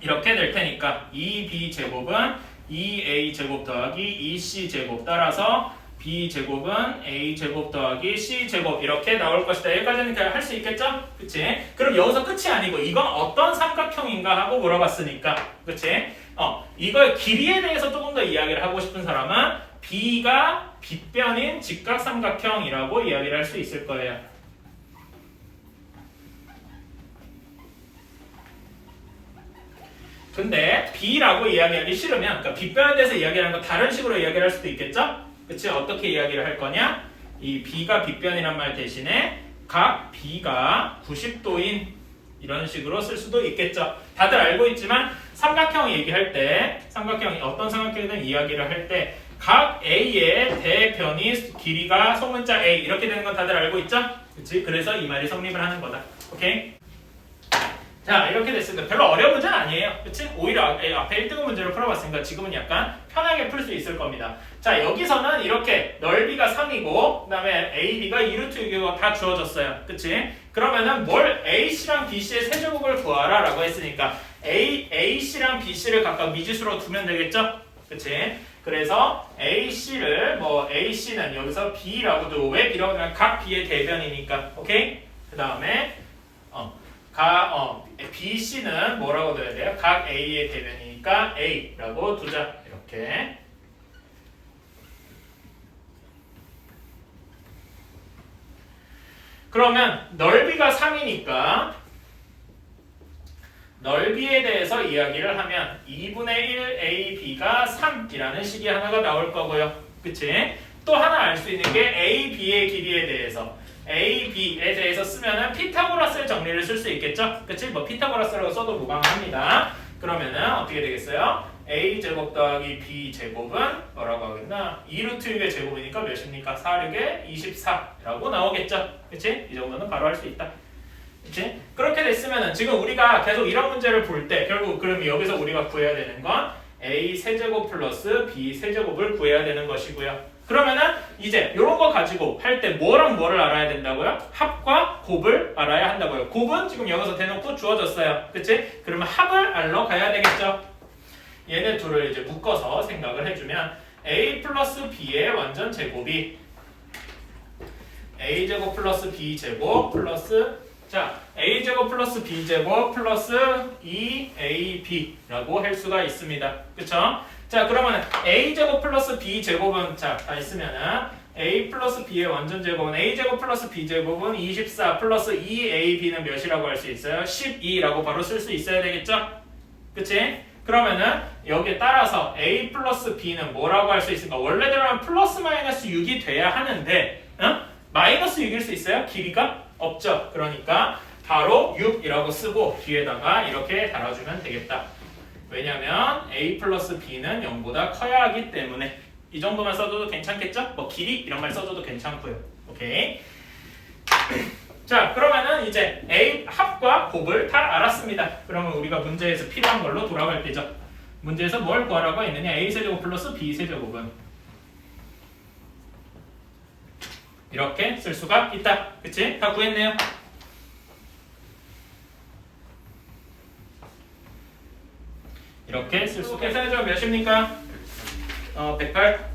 이렇게 될 테니까 2B 제곱은 2A 제곱 더하기 2C 제곱 따라서 B 제곱은 A 제곱 더하기 C 제곱 이렇게 나올 것이다. 여기까지는 할 수 있겠죠? 그치? 그럼 여기서 끝이 아니고 이건 어떤 삼각형인가 하고 물어봤으니까, 그치? 이걸 길이에 대해서 조금 더 이야기를 하고 싶은 사람은 B가 빗변인 직각삼각형이라고 이야기를 할 수 있을 거예요. 근데 B라고 이야기하기 싫으면, 그러니까 빗변에 대해서 이야기하는 거 다른 식으로 이야기를 할 수도 있겠죠? 그치? 어떻게 이야기를 할 거냐? 이 B가 빗변이란 말 대신에 각 B가 90도인 이런 식으로 쓸 수도 있겠죠. 다들 알고 있지만 삼각형 얘기할 때, 어떤 삼각형이든 이야기를 할 때 각 A의 대변이 길이가 소문자 A 이렇게 되는 건 다들 알고 있죠? 그치? 그래서 이 말이 성립을 하는 거다. 오케이? 자, 이렇게 됐으니까 별로 어려운 문제는 아니에요. 그치? 오히려 앞에 1등급 문제를 풀어봤으니까 지금은 약간 편하게 풀 수 있을 겁니다. 자, 여기서는 이렇게 넓이가 3이고 그 다음에 AB가 2루트 6이고 다 주어졌어요. 그치? 그러면은 AC랑 BC의 세제곱을 구하라 라고 했으니까 AC랑 BC를 각각 미지수로 두면 되겠죠? 그치? 그래서 AC를 AC는 여기서 B라고 두고 왜 B라고 하면 각 B의 대변이니까. 오케이? 그 다음에 BC는 뭐라고 둬야 돼요? 각 A의 대변이니까 A라고 두자. 이렇게. 그러면 넓이가 3이니까 넓이에 대해서 이야기를 하면 2분의 1 AB가 3이라는 식이 하나가 나올 거고요. 그치? 또 하나 알 수 있는 게 AB의 길이에 대해서 AB에 대해서 쓰면은 피타고라스의 정리를 쓸 수 있겠죠? 그치? 피타고라스라고 써도 무방합니다. 그러면은 어떻게 되겠어요? A제곱 더하기 B제곱은 뭐라고 하겠나? 2루트 6의 제곱이니까 몇입니까? 4, 6에 24라고 나오겠죠? 그치? 이 정도는 바로 할 수 있다. 그치? 그렇게 됐으면은 지금 우리가 계속 이런 문제를 볼 때 결국 그럼 여기서 우리가 구해야 되는 건 A 세제곱 플러스 B 세제곱을 구해야 되는 것이고요. 그러면은 이제 이런 거 가지고 할 때 뭐랑 뭐를 알아야 된다고요? 합과 곱을 알아야 한다고요. 곱은 지금 여기서 대놓고 주어졌어요. 그치? 그러면 합을 알러 가야 되겠죠. 얘네 둘을 이제 묶어서 생각을 해주면 a 플러스 b의 완전 제곱이 a제곱 플러스 b제곱 플러스 자 a제곱 플러스 b제곱 플러스 2ab라고 할 수가 있습니다. 그쵸? 자 그러면 a제곱 플러스 b제곱은 자 다 있으면은 a 플러스 b의 완전 제곱은 a제곱 플러스 b제곱은 24 플러스 2ab는 몇이라고 할 수 있어요? 12라고 바로 쓸 수 있어야 되겠죠? 그치? 그러면은 여기에 따라서 a 플러스 b는 뭐라고 할 수 있을까? 원래대로는 플러스 마이너스 6이 돼야 하는데 마이너스 6일 수 있어요? 길이가 없죠. 그러니까 바로 6이라고 쓰고 뒤에다가 이렇게 달아주면 되겠다. 왜냐면 a 플러스 b는 0보다 커야 하기 때문에 이 정도만 써줘도 괜찮겠죠? 뭐 길이 이런 말 써줘도 괜찮고요. 오케이. 자 그러면은 이제 A 합과 곱을 다 알았습니다. 그러면 우리가 문제에서 필요한 걸로 돌아갈 때죠. 문제에서 뭘 구하라고 했느냐? A세제곱 플러스 B세제곱은 이렇게 쓸 수가 있다. 그치? 다 구했네요. 이렇게 쓸 수. 계산해주면 몇입니까? 108.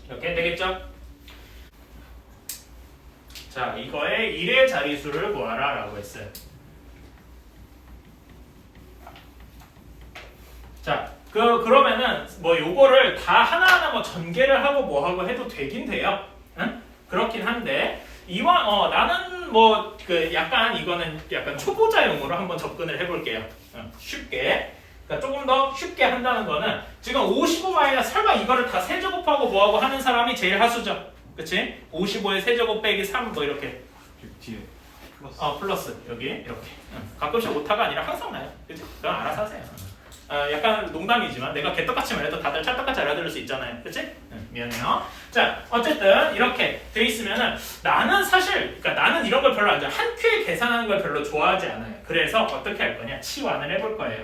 이렇게 되겠죠? 자, 이거의 1의 자리수를 구하라 라고 했어요. 자, 그러면은 뭐 요거를 다 하나하나 뭐 전개를 하고 뭐 하고 해도 되긴 돼요. 응? 그렇긴 한데 이왕 나는 뭐 그 약간 이거는 약간 초보자용으로 한번 접근을 해볼게요. 쉽게. 그러니까 조금 더 쉽게 한다는 거는 지금 55 마이너스 설마 이거를 다 세제곱하고 뭐하고 하는 사람이 제일 하수죠. 그치? 55의 세제곱 빼기 3 뭐 이렇게 뒤에 플러스. 플러스 여기 이렇게 가끔씩 오타가 아니라 항상 나요. 그치? 그건 알아서 하세요. 약간 농담이지만 내가 개떡같이 말해도 다들 찰떡같이 알아들을 수 있잖아요. 그치? 미안해요. 자 어쨌든 이렇게 돼 있으면은 나는 사실 그러니까 나는 이런 걸 별로 안 좋아해. 한 큐에 계산하는 걸 별로 좋아하지 않아요. 그래서 어떻게 할 거냐? 치환을 해볼 거예요.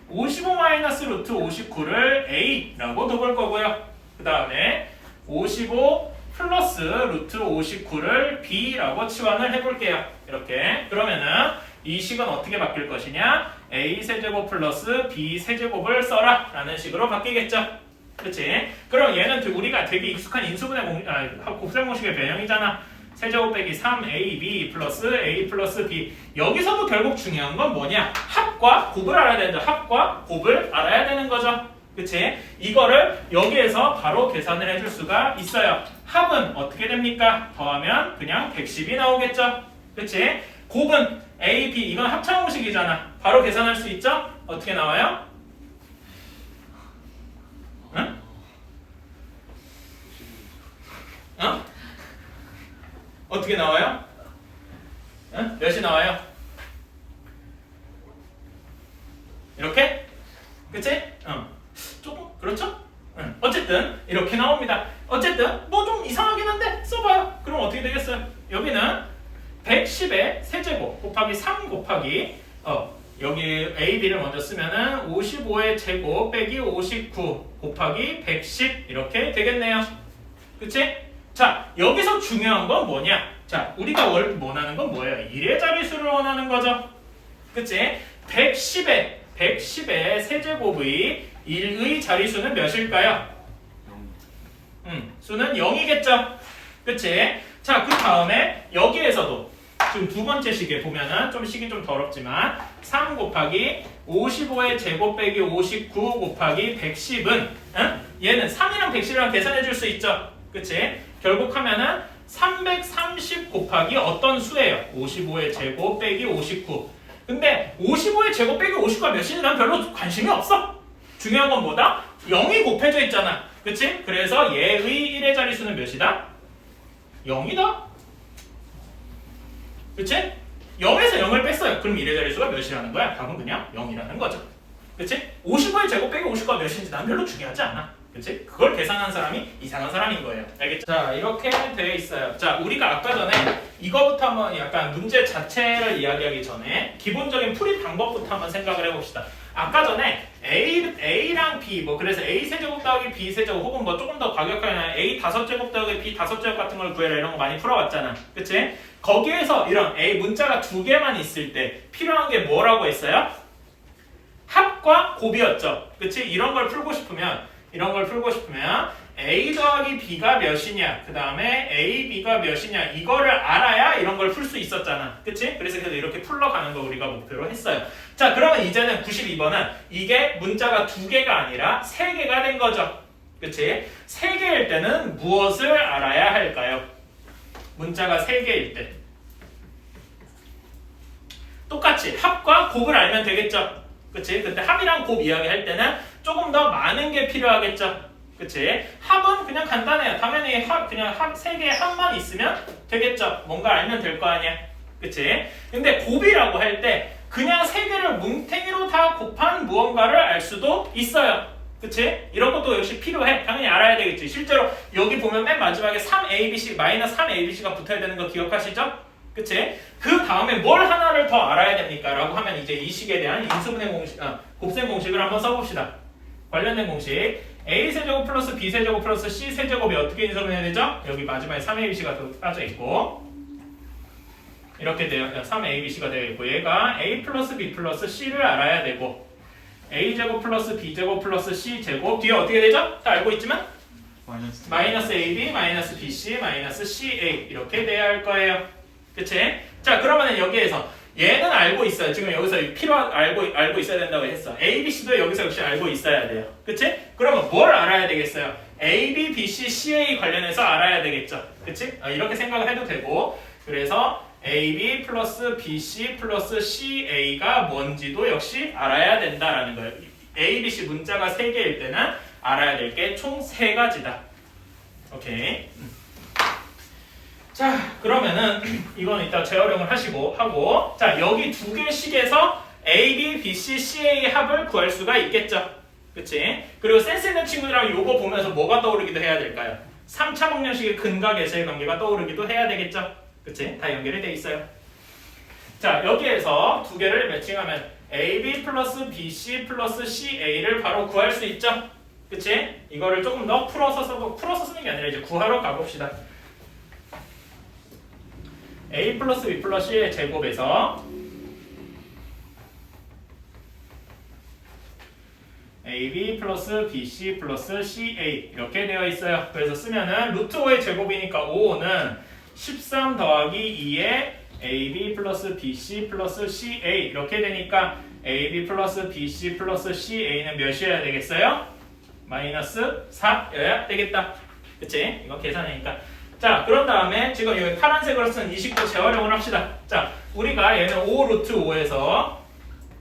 55 마이너스 루트 59를 A라고 둬볼 거고요. 그 다음에 55 플러스 루트 59를 B라고 치환을 해볼게요. 이렇게. 그러면은 이 식은 어떻게 바뀔 것이냐? A 세제곱 플러스 B 세제곱을 써라 라는 식으로 바뀌겠죠. 그치? 그럼 얘는 우리가 되게 익숙한 인수분해 곱셈 공식의 변형이잖아. 세제곱 빼기 3AB 플러스 A 플러스 B. 여기서도 결국 중요한 건 뭐냐? 합과 곱을 알아야 되는데 합과 곱을 알아야 되는 거죠. 그치? 이거를 여기에서 바로 계산을 해줄 수가 있어요. 합은 어떻게 됩니까? 더하면 그냥 110이 나오겠죠. 그치? 곱은 A, B 이건 합차 공식이잖아. 바로 계산할 수 있죠? 어떻게 나와요? 응? 어떻게 나와요? 응? 몇이 나와요? 이렇게? 그치? 조금 그렇죠? 어쨌든 이렇게 나옵니다. 어쨌든 뭐 좀 이상하긴 한데 써봐요. 그럼 어떻게 되겠어요? 여기는 110의 세제곱 곱하기 3 곱하기 여기 A, B를 먼저 쓰면은 55의 제곱 빼기 59 곱하기 110 이렇게 되겠네요. 그치? 자, 여기서 중요한 건 뭐냐? 자, 우리가 원하는 건 뭐예요? 1의 자릿수를 원하는 거죠. 그치? 110의 세제곱의 1의 자릿수는 몇일까요? 수는 0이겠죠. 그치? 자, 그 다음에 여기에서도 지금 두 번째 식에 보면은 좀 식이 좀 더럽지만 3 곱하기 55의 제곱 빼기 59 곱하기 110은 얘는 3이랑 110이랑 계산해 줄 수 있죠. 그치? 결국 하면은 330 곱하기 어떤 수예요? 55의 제곱 빼기 59. 근데 55의 제곱 빼기 59가 몇인지 난 별로 관심이 없어. 중요한 건 뭐다? 0이 곱해져 있잖아. 그치? 그래서 얘의 1의 자릿수는 몇이다? 0이다. 그치? 0에서 0을 뺐어요. 그럼 1의 자릿수가 몇이라는 거야? 답은 그냥 0이라는 거죠. 그치? 55의 제곱 빼기 59가 몇인지 난 별로 중요하지 않아. 그치? 그걸 계산한 사람이 이상한 사람인 거예요. 알겠죠? 자, 이렇게 되어 있어요. 자, 우리가 아까 전에 이거부터 한번 약간 문제 자체를 이야기하기 전에 기본적인 풀이 방법부터 한번 생각을 해봅시다. 아까 전에 A랑 B 뭐 그래서 A 세제곱 더하기 B 세제곱 혹은 뭐 조금 더 과격하게 A 5제곱 더하기 B 5제곱 같은 걸 구해라 이런 거 많이 풀어왔잖아. 그치? 거기에서 이런 A 문자가 2개만 있을 때 필요한 게 뭐라고 했어요? 합과 곱이었죠. 그치? 이런 걸 풀고 싶으면 A 더하기 B가 몇이냐 그 다음에 A, B가 몇이냐 이거를 알아야 이런 걸 풀 수 있었잖아. 그치? 그래서 이렇게 풀러가는 거 우리가 목표로 했어요. 자 그러면 이제는 92번은 이게 문자가 2개가 아니라 3개가 된 거죠. 그치? 3개일 때는 무엇을 알아야 할까요? 문자가 3개일 때 똑같이 합과 곱을 알면 되겠죠. 그치? 근데 합이랑 곱 이야기할 때는 조금 더 많은 게 필요하겠죠. 그치? 합은 그냥 간단해요. 당연히 그냥 3개의 합만 있으면 되겠죠. 뭔가 알면 될 거 아니야. 그치? 근데 곱이라고 할 때 그냥 3개를 뭉탱이로 다 곱한 무언가를 알 수도 있어요. 그치? 이런 것도 역시 필요해. 당연히 알아야 되겠지. 실제로 여기 보면 맨 마지막에 3abc, 마이너스 3abc가 붙어야 되는 거 기억하시죠? 그치? 그 다음에 뭘 하나를 더 알아야 됩니까? 라고 하면 이제 이 식에 대한 인수분해 공식, 곱셈 공식을 한번 써봅시다. 관련된 공식. A세제곱 플러스 B세제곱 플러스 C세제곱이 어떻게 인수분해야 되죠? 여기 마지막에 3abc가 빠져있고 이렇게 돼요. 3abc가 되어 있고 얘가 A 플러스 B 플러스 C를 알아야 되고 A제곱 플러스 B제곱 플러스 C제곱 뒤에 어떻게 되죠? 다 알고 있지만 마이너스 AB, 마이너스 BC, 마이너스 CA 이렇게 돼야 할 거예요. 그치? 자 그러면 여기에서 얘는 알고 있어요. 지금 여기서 알고 있어야 된다고 했어. A, B, C도 여기서 역시 알고 있어야 돼요. 그치? 그러면 뭘 알아야 되겠어요? A, B, B, C, CA 관련해서 알아야 되겠죠. 그치? 이렇게 생각을 해도 되고 그래서 A, B 플러스 B, C 플러스 CA가 뭔지도 역시 알아야 된다라는 거예요. A, B, C 문자가 3개일 때는 알아야 될 게 총 3가지다. 오케이. 자 그러면은 이거는 이따 재활용을 하고 자 여기 2개씩에서 A, B, B, C, CA 합을 구할 수가 있겠죠. 그치? 그리고 센스 있는 친구들하고 요거 보면서 뭐가 떠오르기도 해야 될까요? 3차 방정식의 근과 계수의 관계가 떠오르기도 해야 되겠죠. 그치? 다 연결이 돼 있어요. 자 여기에서 2개를 매칭하면 AB 플러스 BC 플러스 CA를 바로 구할 수 있죠. 그치? 이거를 조금 더 풀어서 쓰는 게 아니라 이제 구하러 가봅시다. A 플러스 B 플러스 C의 제곱에서 AB 플러스 BC 플러스 CA 이렇게 되어 있어요. 그래서 쓰면은 루트 5의 제곱이니까 5는 13 더하기 2의 AB 플러스 BC 플러스 CA 이렇게 되니까 AB 플러스 BC 플러스 CA는 몇이어야 되겠어요? 마이너스 4여야 되겠다. 그치? 이거 계산하니까. 자 그런 다음에 지금 여기 파란색으로 쓴 이 식도 재활용을 합시다. 자 우리가 얘는 5 루트 5에서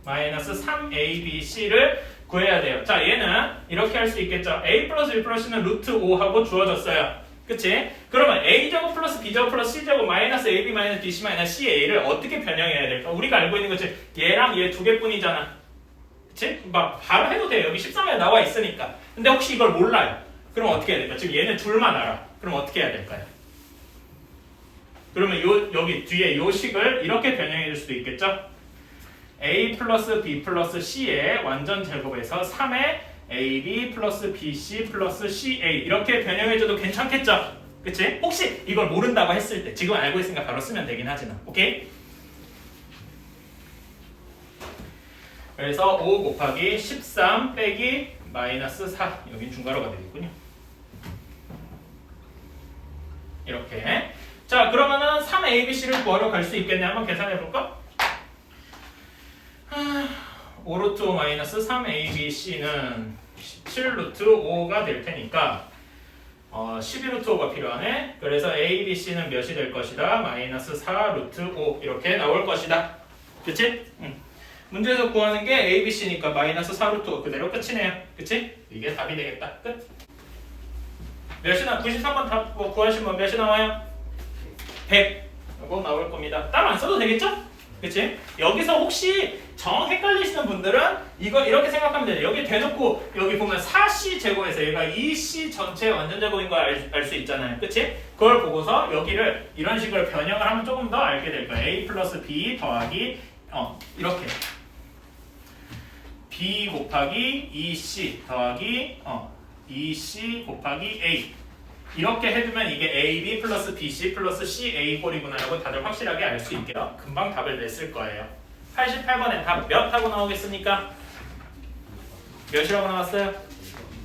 마이너스 3abc를 구해야 돼요. 자 얘는 이렇게 할 수 있겠죠. A 플러스 B 플러스 C는 루트 5하고 주어졌어요. 그치? 그러면 A제곱 플러스 B제곱 플러스 C제곱 마이너스 AB 마이너스 BC 마이너스 CA를 어떻게 변형해야 될까? 우리가 알고 있는 거지 얘랑 얘 2개뿐이잖아. 그치? 막 바로 해도 돼요. 여기 13에 나와 있으니까. 근데 혹시 이걸 몰라요. 그럼 어떻게 해야 될까? 지금 얘는 둘만 알아. 그럼 어떻게 해야 될까요? 그러면 여기 뒤에 요 식을 이렇게 변형해 줄 수도 있겠죠? A 플러스 B 플러스 C의 완전 제곱에서 3의 AB 플러스 BC 플러스 CA 이렇게 변형해줘도 괜찮겠죠? 그치? 혹시 이걸 모른다고 했을 때 지금 알고 있으니까 바로 쓰면 되긴 하지만 오케이? 그래서 5 곱하기 13 빼기 마이너스 4 여긴 중괄호가 되겠군요. 이렇게. 자 그러면은 3ABC를 구하러 갈 수 있겠네. 한번 계산해볼까? 5루트 5 마이너스 3ABC는 17루트 5가 될 테니까 12루트 5가 필요하네. 그래서 ABC는 몇이 될 것이다? 마이너스 4루트 5 이렇게 나올 것이다. 그치? 문제에서 구하는 게 ABC니까 마이너스 4루트 5 그대로 끝이네요. 그치? 이게 답이 되겠다. 끝. 몇이 93번 답 구하시면 몇이 나와요? 100 이거 나올 겁니다. 따로 안 써도 되겠죠? 그치? 여기서 혹시 정 헷갈리시는 분들은 이거 이렇게 생각하면 돼요. 여기 대놓고 여기 보면 4C 제곱에서 얘가 2C 전체 완전 제곱인 걸 알 수 있잖아요. 그치? 그걸 보고서 여기를 이런 식으로 변형을 하면 조금 더 알게 될 거예요. A 플러스 B 더하기 이렇게 B 곱하기 2C 더하기 2C 곱하기 A 이렇게 해두면 이게 AB 플러스 BC 플러스 CA 꼴이구나라고 다들 확실하게 알 수 있게요. 금방 답을 냈을 거예요. 88번에 답 몇 하고 나오겠습니까? 몇이라고 나왔어요?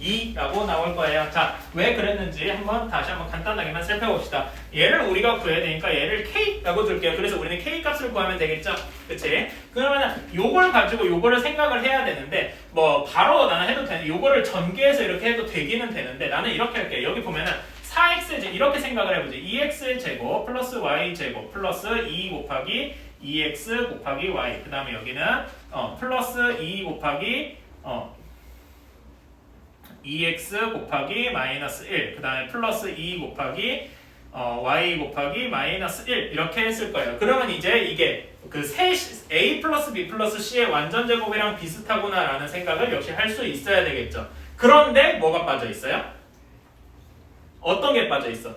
2라고 나올 거예요. 자, 왜 그랬는지 다시 한번 간단하게만 살펴봅시다. 얘를 우리가 구해야 되니까 얘를 K라고 둘게요. 그래서 우리는 K 값을 구하면 되겠죠? 그치? 그러면 요걸 가지고 요거를 생각을 해야 되는데 뭐 바로 나는 해도 되는데 요거를 전개해서 이렇게 해도 되기는 되는데 나는 이렇게 할게요. 여기 보면은 4x의 제곱 이렇게 생각을 해보지. 2x의 제곱 플러스 y 제곱 플러스 2 곱하기 2x 곱하기 y 그 다음에 여기는 플러스 2 곱하기 2x 곱하기 마이너스 1 그 다음에 플러스 2 곱하기 y 곱하기 마이너스 1 이렇게 했을 거예요. 그러면 이제 이게 그 a 플러스 b 플러스 c의 완전 제곱이랑 비슷하구나 라는 생각을 역시 할 수 있어야 되겠죠. 그런데 뭐가 빠져 있어요? 어떤 게 빠져 있어?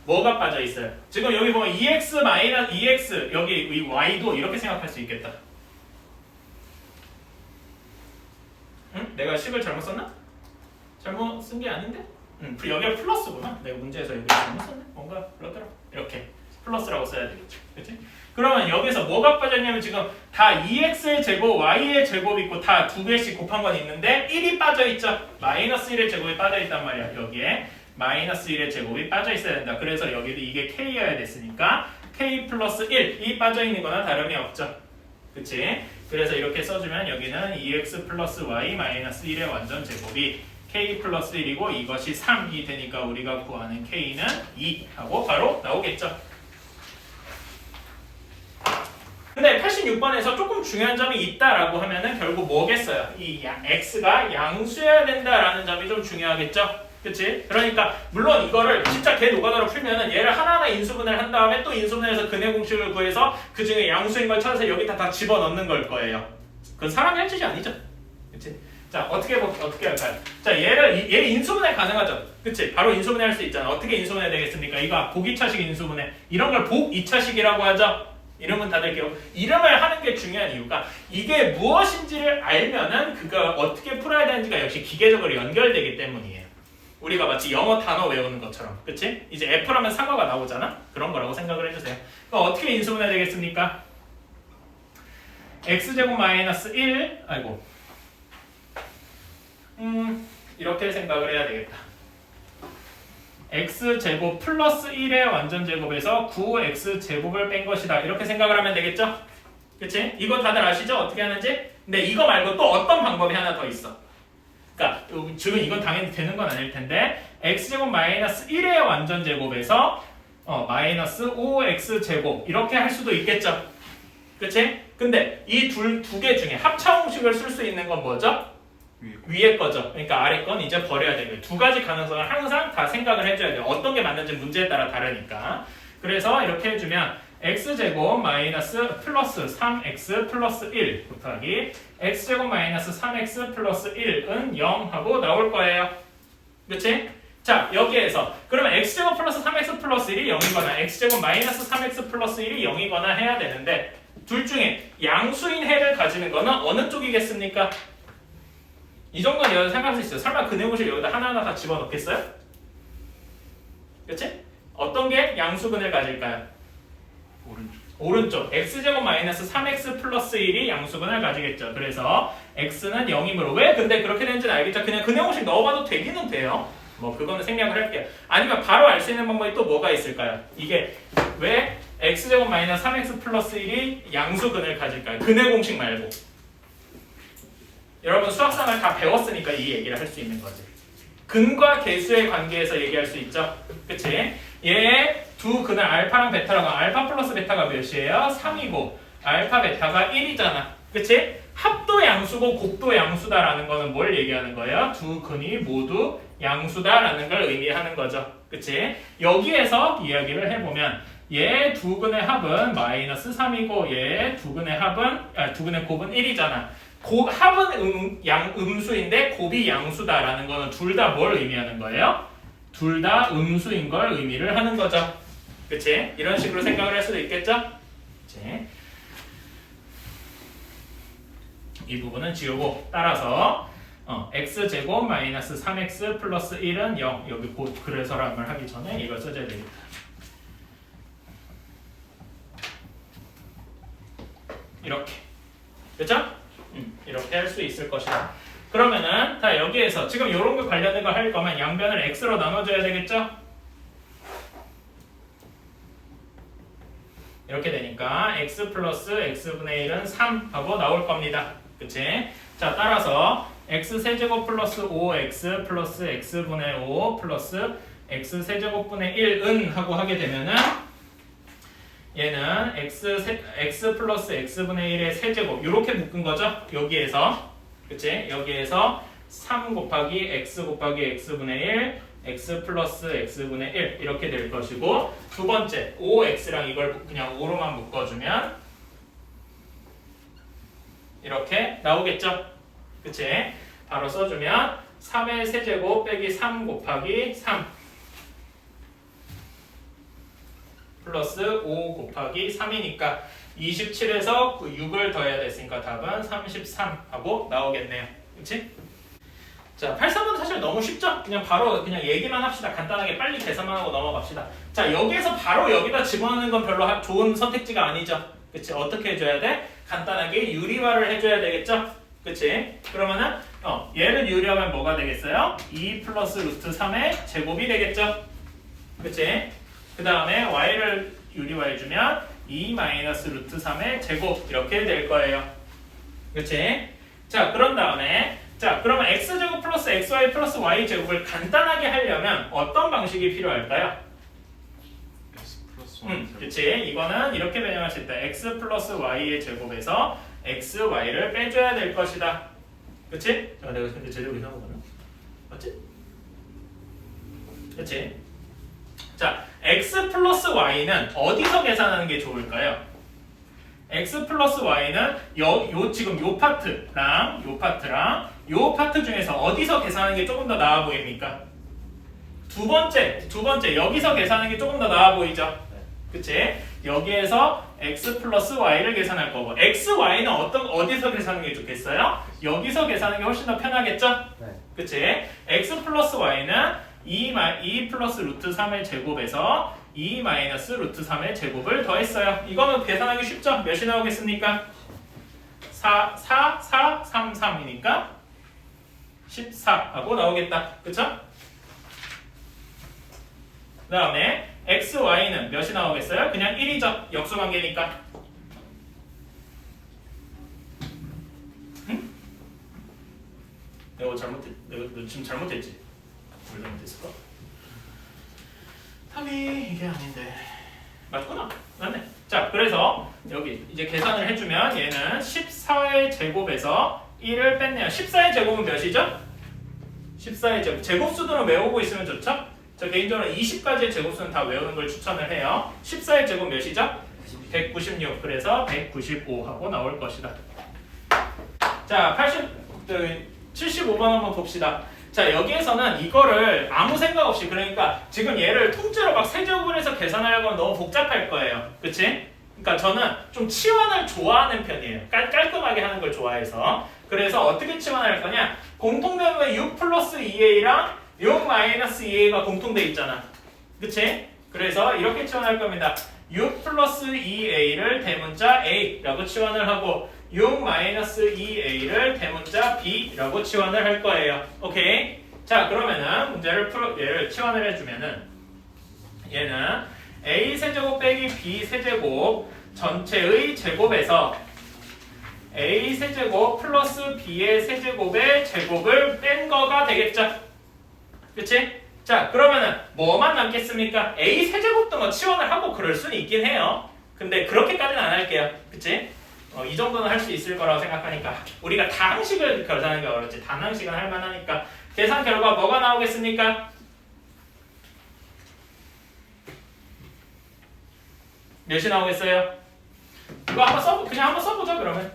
뭐가 빠져 있어요? 지금 여기 보면 2x 마이너스 2x 여기 이 y도 이렇게 생각할 수 있겠다. 응? 내가 식을 잘못 썼나? 잘못 쓴 게 아닌데? 여기가 플러스구나. 내가 문제에서 여기 잘못 썼네. 뭔가 그렇더라. 이렇게 플러스라고 써야 되겠죠. 그치? 그러면 여기서 뭐가 빠졌냐면 지금 다 2x의 제곱, y의 제곱 있고 다 두 개씩 곱한 건 있는데 1이 빠져있죠. 마이너스 1의 제곱이 빠져있단 말이야. 여기에 마이너스 1의 제곱이 빠져 있어야 된다. 그래서 여기도 이게 k여야 됐으니까 k 플러스 1이 빠져있는 거나 다름이 없죠. 그치? 그래서 이렇게 써주면 여기는 2x 플러스 y 마이너스 1의 완전 제곱이 k 플러스 1이고 이것이 3이 되니까 우리가 구하는 k는 2 하고 바로 나오겠죠. 근데 86번에서 조금 중요한 점이 있다라고 하면은 결국 뭐겠어요? 이 x가 양수여야 된다라는 점이 좀 중요하겠죠? 그치? 그러니까 물론 이거를 진짜 개 노가다로 풀면은 얘를 하나하나 인수분해를 한 다음에 또 인수분해해서 근해 공식을 구해서 그 중에 양수인 걸 찾아서 여기다 다 집어넣는 걸 거예요. 그건 사람이 할 짓이 아니죠. 그치? 자, 어떻게 할까요? 자, 얘 인수분해 가능하죠? 그치? 바로 인수분해 할 수 있잖아. 어떻게 인수분해 되겠습니까? 이거 복2차식 인수분해. 이런 걸 복2차식이라고 하죠? 이름은 다들 기억. 이름을 하는 게 중요한 이유가 이게 무엇인지를 알면은 그가 어떻게 풀어야 되는지가 역시 기계적으로 연결되기 때문이에요. 우리가 마치 영어 단어 외우는 것처럼. 그치? 이제 F라면 사과가 나오잖아? 그런 거라고 생각을 해주세요. 그럼 어떻게 인수분해 되겠습니까? x제곱 마이너스 1 이렇게 생각을 해야 되겠다. x제곱 플러스 1의 완전 제곱에서 9x제곱을 뺀 것이다. 이렇게 생각을 하면 되겠죠? 그치? 이거 다들 아시죠? 어떻게 하는지? 근데 이거 말고 또 어떤 방법이 하나 더 있어. 그러니까 지금 이건 당연히 되는 건 아닐 텐데 x제곱 마이너스 1의 완전 제곱에서 마이너스 5x제곱 이렇게 할 수도 있겠죠? 그치? 근데 이 두 개 중에 합차공식을 쓸 수 있는 건 뭐죠? 위에 거죠. 그러니까 아래 건 이제 버려야 되고요. 두 가지 가능성을 항상 다 생각을 해줘야 돼요. 어떤 게 맞는지 문제에 따라 다르니까. 그래서 이렇게 해주면 x제곱 마이너스 플러스 3x 플러스 1 곱하기 x제곱 마이너스 3x 플러스 1은 0 하고 나올 거예요. 그치? 자, 여기에서 그러면 x제곱 플러스 3x 플러스 1이 0이거나 x제곱 마이너스 3x 플러스 1이 0이거나 해야 되는데 둘 중에 양수인 해를 가지는 거는 어느 쪽이겠습니까? 이 정도는 여러분 생각할 수 있어요. 설마 근해공식 여기다 하나하나 다 집어넣겠어요? 그치? 어떤 게 양수근을 가질까요? 오른쪽. x제곱 마이너스 3x 플러스 1이 양수근을 가지겠죠. 그래서 x는 0이므로 왜 근데 그렇게 되는지는 알겠죠? 그냥 근해공식 넣어봐도 되기는 돼요. 뭐 그거는 생략을 할게요. 아니면 바로 알 수 있는 방법이 또 뭐가 있을까요? 이게 왜 x제곱 마이너스 3x 플러스 1이 양수근을 가질까요? 근해공식 말고. 여러분 수학상을 다 배웠으니까 이 얘기를 할 수 있는 거지. 근과 계수의 관계에서 얘기할 수 있죠. 그치? 얘의 두 근을 알파랑 베타라고 하면 알파 플러스 베타가 몇이에요? 3이고 알파 베타가 1이잖아. 그치? 합도 양수고 곱도 양수다라는 거는 뭘 얘기하는 거예요? 두 근이 모두 양수다라는 걸 의미하는 거죠. 그치? 여기에서 이야기를 해보면 얘 두 근의 합은 마이너스 3이고 얘 두 근의 곱은 1이잖아. 합은 음수인데 곱이 양수다라는 거는 둘 다 뭘 의미하는 거예요? 둘 다 음수인 걸 의미를 하는 거죠. 그치? 이런 식으로 생각을 할 수도 있겠죠? 그치? 이 부분은 지우고 따라서 x제곱 마이너스 3x 플러스 1은 0. 여기 그래서란말 하기 전에 이걸 써줘야 되겠다. 이렇게. 그죠? 이렇게 할 수 있을 것이다. 그러면은 자 여기에서 지금 이런 거 관련된 거 할 거면 양변을 x로 나눠줘야 되겠죠? 이렇게 되니까 x 플러스 x분의 1은 3 하고 나올 겁니다. 그치? 자 따라서 x세제곱 플러스 5x 플러스 x분의 5 플러스 x세제곱분의 1은 하고 하게 되면은 얘는 x 플러스 x분의 1의 세제곱 이렇게 묶은 거죠. 여기에서 그치? 여기에서 3 곱하기 x 곱하기 x분의 1 x 플러스 x분의 1 이렇게 될 것이고 두 번째 5x랑 이걸 그냥 5로만 묶어주면 이렇게 나오겠죠? 그치? 바로 써주면 3의 세제곱 빼기 3 곱하기 3 플러스 5 곱하기 3이니까 27에서 6을 더해야 됐으니까 답은 33 하고 나오겠네요. 그치? 자, 83은 사실 너무 쉽죠? 그냥 바로 그냥 얘기만 합시다. 간단하게 빨리 계산만 하고 넘어갑시다. 자, 여기에서 바로 여기다 집어넣는 건 별로 좋은 선택지가 아니죠. 그치? 어떻게 해줘야 돼? 간단하게 유리화를 해줘야 되겠죠? 그치? 그러면은 얘를 유리하면 뭐가 되겠어요? 2 플러스 루트 3의 제곱이 되겠죠? 그치? 그 다음에 y를 유리화해주면 2 마이너스 루트 3의 제곱 이렇게 될 거예요. 그치? 자, 그런 다음에 자, 그러면 x제곱 플러스 xy 플러스 y제곱을 간단하게 하려면 어떤 방식이 필요할까요? x 플러스 y 그치? 이거는 이렇게 변형할 수 있다. x 플러스 y의 제곱에서 x, y를 빼줘야 될 것이다. 그치? 자, 내가 근데 제대로 이상한 거나? 맞지? 그치? 자, x 플러스 y는 어디서 계산하는 게 좋을까요? x 플러스 y는 지금 요 파트랑 요 파트 중에서 어디서 계산하는 게 조금 더 나아 보입니까? 두 번째 여기서 계산하는 게 조금 더 나아 보이죠? 그치? 여기에서 x 플러스 y를 계산할 거고 x, y는 어디서 계산하는 게 좋겠어요? 여기서 계산하는 게 훨씬 더 편하겠죠? 네. 그치? x 플러스 y는 2 플러스 루트 3의 제곱에서 2 마이너스 루트 3의 제곱을 더했어요. 이거는 계산하기 쉽죠? 몇이 나오겠습니까? 4, 3, 3이니까 14 하고 나오겠다. 그쵸? 그 다음에 x, y는 몇이 나오겠어요? 그냥 1이죠. 역수관계니까. 응? 내가 지금 잘못했지? 뭘 잘못했을까? 답이 이게 아닌데 맞구나. 맞네. 자, 그래서 여기 이제 계산을 해주면 얘는 14의 제곱에서 1을 뺐네요. 14의 제곱은 몇이죠? 14의 제곱. 제곱수들은 외우고 있으면 좋죠? 저 개인적으로 20까지의 제곱수는 다 외우는 걸 추천을 해요. 14의 제곱 몇이죠? 196. 그래서 195 하고 나올 것이다. 자, 75번 한번 봅시다. 자, 여기에서는 이거를 아무 생각 없이 그러니까 지금 얘를 통째로 막 세제곱을 해서 계산하려고 하면 너무 복잡할 거예요. 그치? 그러니까 저는 좀 치환을 좋아하는 편이에요. 깔끔하게 하는 걸 좋아해서. 그래서 어떻게 치환할 거냐? 공통되는 6 플러스 2a랑 6 마이너스 2a가 공통돼 있잖아. 그치? 그래서 이렇게 치환할 겁니다. 6 플러스 2a를 대문자 a라고 치환을 하고 6 마이너스 2a를 대문자 b라고 치환을 할 거예요. 오케이? 자, 그러면은 얘를 치환을 해주면은 얘는 a 세제곱 빼기 b 세제곱 전체의 제곱에서 a 세제곱 플러스 b의 세제곱의 제곱을 뺀 거가 되겠죠? 그치? 자, 그러면은 뭐만 남겠습니까? a 세제곱도 뭐 치환을 하고 그럴 수는 있긴 해요. 근데 그렇게까지는 안 할게요. 그치? 이 정도는 할 수 있을 거라고 생각하니까 우리가 다항식을 계산하는 게 어렵지 단항식은 할 만하니까 계산 결과 뭐가 나오겠습니까? 몇이 나오겠어요? 이거 그냥 한번 써보자 그러면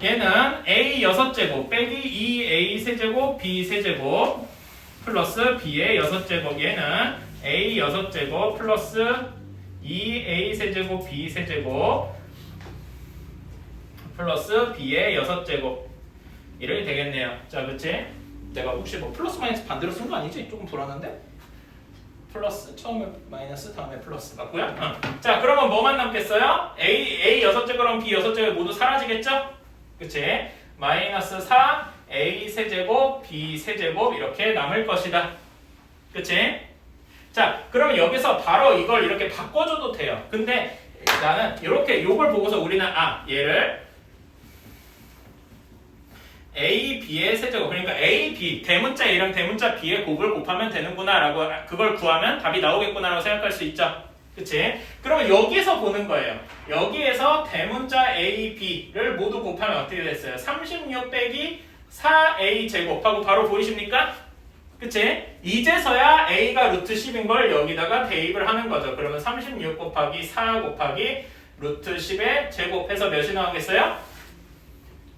얘는 a 6제곱 빼기 2a 세제곱 b 세제곱 플러스 b의 6제곱 얘는 a 6제곱 플러스 2a 세제곱 b 세제곱 플러스 b의 6제곱 이렇게 되겠네요. 자, 그치? 내가 혹시 뭐 플러스 마이너스 반대로 쓴 거 아니지? 조금 불안한데? 플러스 처음에 마이너스 다음에 플러스 맞고요. 자, 그러면 뭐만 남겠어요? a 6제곱랑 b 6제곱 모두 사라지겠죠? 그치? 마이너스 4 a 세제곱 b 세제곱 이렇게 남을 것이다. 그치? 자, 그러면 여기서 바로 이걸 이렇게 바꿔줘도 돼요. 근데 나는 이렇게 요걸 보고서 우리는 얘를 a, b의 세제곱 그러니까 a, b 대문자 a랑 대문자 b의 곱을 곱하면 되는구나 라고 그걸 구하면 답이 나오겠구나 라고 생각할 수 있죠. 그치? 그러면 여기서 보는 거예요. 여기에서 대문자 a, b를 모두 곱하면 어떻게 됐어요? 36 빼기 4a 제곱하고 바로 보이십니까? 그치? 이제서야 a가 루트 10인 걸 여기다가 대입을 하는 거죠. 그러면 36 곱하기 4 곱하기 루트 10의 제곱해서 몇이 나오겠어요?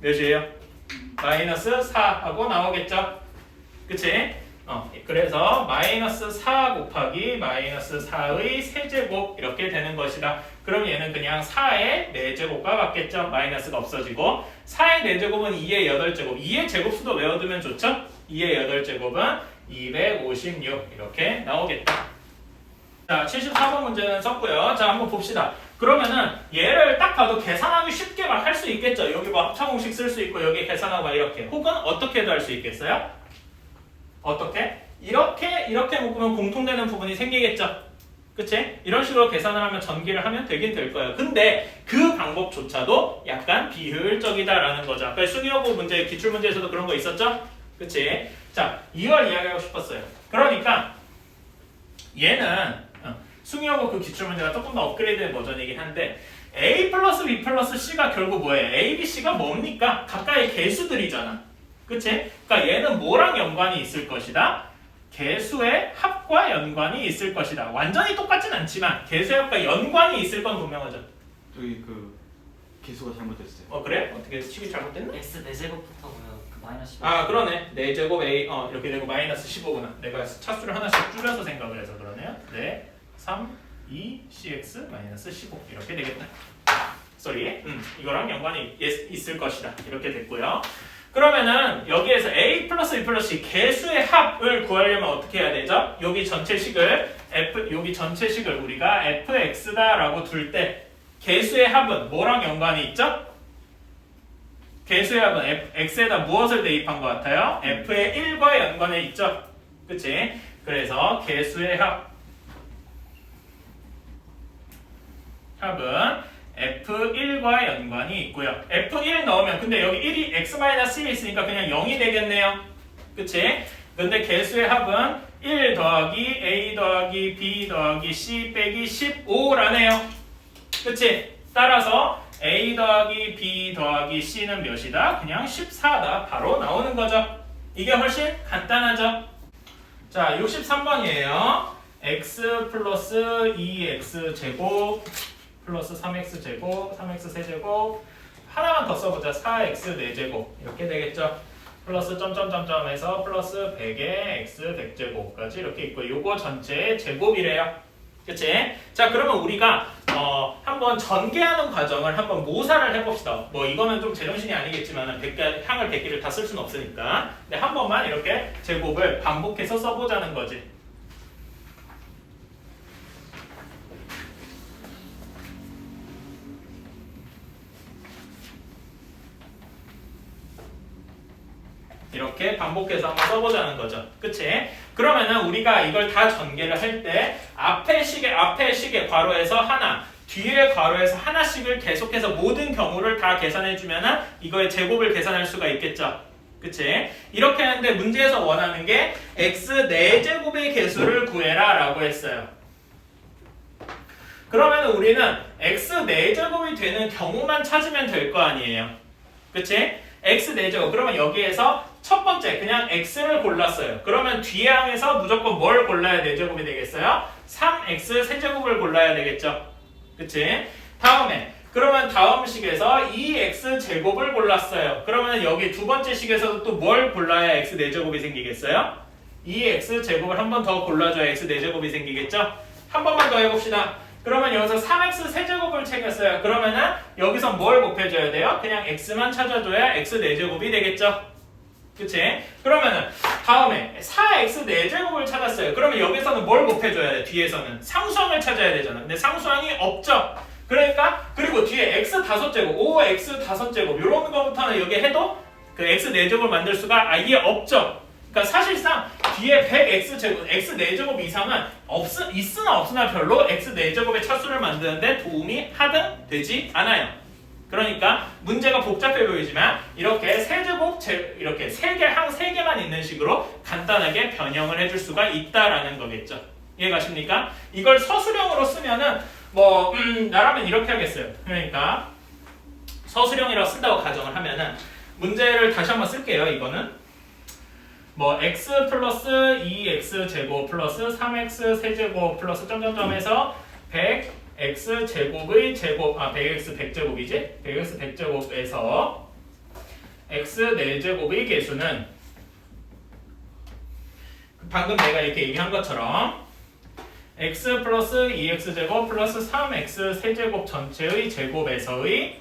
몇이에요? 마이너스 4 하고 나오겠죠? 그치? 그래서 마이너스 4 곱하기 마이너스 4의 세제곱 이렇게 되는 것이다. 그럼 얘는 그냥 4의 4제곱과 같겠죠? 마이너스가 없어지고 4의 4제곱은 2의 8제곱 2의 제곱수도 외워두면 좋죠? 2의 8제곱은 256 이렇게 나오겠다. 자, 74번 문제는 썼고요. 자, 한번 봅시다. 그러면은 얘를 딱 봐도 계산하기 쉽게 막 할 수 있겠죠. 여기 뭐 합차공식 쓸 수 있고 여기 계산하고 이렇게. 혹은 어떻게도 할 수 있겠어요? 어떻게? 이렇게 묶으면 공통되는 부분이 생기겠죠. 그치? 이런 식으로 계산을 하면 전기를 하면 되긴 될 거예요. 근데 그 방법조차도 약간 비효율적이다라는 거죠. 아까 수기여고 문제, 기출문제에서도 그런 거 있었죠? 그치? 자, 이걸 이야기하고 싶었어요. 그러니까 얘는 수기여고 그 기출문제가 조금 더 업그레이드된 버전이긴 한데 A 플러스 B 플러스 C가 결국 뭐예요? A, B, C가 뭡니까? 각각의 개수들이잖아. 그치? 그러니까 얘는 뭐랑 연관이 있을 것이다? 개수의 합과 연관이 있을 것이다. 완전히 똑같진 않지만 개수의 합과 연관이 있을 건 분명하죠. 저기 그 개수가 잘못됐어요. 그래? 어떻게 식이 잘못됐나? x 4제곱부터고요. 그 마이너스 15. 그러네. 4제곱 A 이렇게 되고 마이너스 15구나. 내가 차수를 하나씩 줄여서 생각을 해서 그러네요. 3, 2, cx 마이너스 15 이렇게 되겠다. 쏘리. 이거랑 연관이 있을 것이다. 이렇게 됐고요. 그러면은 여기에서 a 플러스 b 플러스 c 개수의 합을 구하려면 어떻게 해야 되죠? 여기 전체식을 우리가 fx다라고 둘 때 개수의 합은 뭐랑 연관이 있죠? 개수의 합은 x에다 무엇을 대입한 것 같아요? f의 1과 연관에 있죠. 그치? 그래서 개수의 합은 F1과 연관이 있고요. F1 넣으면 근데 여기 1이 x-1이 있으니까 그냥 0이 되겠네요. 그치? 근데 개수의 합은 1 더하기 a 더하기 b 더하기 c 빼기 15라네요. 그치? 따라서 a 더하기 b 더하기 c는 몇이다? 그냥 14다. 바로 나오는 거죠. 이게 훨씬 간단하죠? 자, 63번이에요. x 플러스 2x 제곱 플러스 3x 제곱, 3x 세제곱 하나만 더 써보자. 4x 4제곱 이렇게 되겠죠. 플러스 점점점점에서 플러스 100의 x 100제곱까지 이렇게 있고 요거 전체의 제곱이래요. 그치? 자, 그러면 우리가 한번 전개하는 과정을 한번 모사를 해봅시다. 뭐 이거는 좀 제정신이 아니겠지만 향을 100개를 다 쓸 수는 없으니까 근데 한 번만 이렇게 제곱을 반복해서 써보자는 거지. 이렇게 반복해서 한번 써보자는 거죠. 그치? 그러면은 우리가 이걸 다 전개를 할 때 앞에 시계 괄호에서 하나, 뒤에 괄호에서 하나씩을 계속해서 모든 경우를 다 계산해주면은 이거의 제곱을 계산할 수가 있겠죠. 그치? 이렇게 하는데 문제에서 원하는 게 x 4제곱의 개수를 구해라 라고 했어요. 그러면 우리는 x 4제곱이 되는 경우만 찾으면 될 거 아니에요. 그치? x 4제곱. 그러면 여기에서 첫 번째 그냥 x를 골랐어요. 그러면 뒤에 항에서 무조건 뭘 골라야 4제곱이 되겠어요? 3x 세제곱을 골라야 되겠죠. 그치? 그러면 다음 식에서 2x 제곱을 골랐어요. 그러면 여기 두 번째 식에서도 또 뭘 골라야 x 4제곱이 생기겠어요? 2x 제곱을 한 번 더 골라줘야 x 4제곱이 생기겠죠? 한 번만 더 해봅시다. 그러면 여기서 3x 세제곱을 챙겼어요. 그러면은 여기서 뭘 곱해줘야 돼요? 그냥 x만 찾아줘야 x 4제곱이 되겠죠. 그치? 그러면은 다음에 4x 4제곱을 찾았어요. 그러면 여기서는 뭘 곱해줘야 돼? 뒤에서는 상수항을 찾아야 되잖아. 근데 상수항이 없죠. 그러니까 그리고 뒤에 x 5제곱, 5x 5제곱 이런 거부터는 여기 해도 그 x 4제곱을 만들 수가 아예 없죠. 그러니까 사실상 뒤에 100x제곱, x 4제곱 이상은 있으나 없으나 별로 x 4제곱의 차수를 만드는데 도움이 하등 되지 않아요. 그러니까 문제가 복잡해 보이지만 이렇게 세제곱, 이렇게 항 3개만 있는 식으로 간단하게 변형을 해줄 수가 있다라는 거겠죠. 이해가십니까? 이걸 서술형으로 쓰면은 나라면 이렇게 하겠어요. 그러니까 서술형이라고 쓴다고 가정을 하면은 문제를 다시 한번 쓸게요. 이거는 x 플러스 2x 제곱 플러스 3x 세제곱 플러스 점점점에서 100x 제곱의 제곱 100x 100제곱이지? 100x 100제곱에서 x 4제곱의 개수는 방금 내가 이렇게 얘기한 것처럼 x 플러스 2x 제곱 플러스 3x 세제곱 전체의 제곱에서의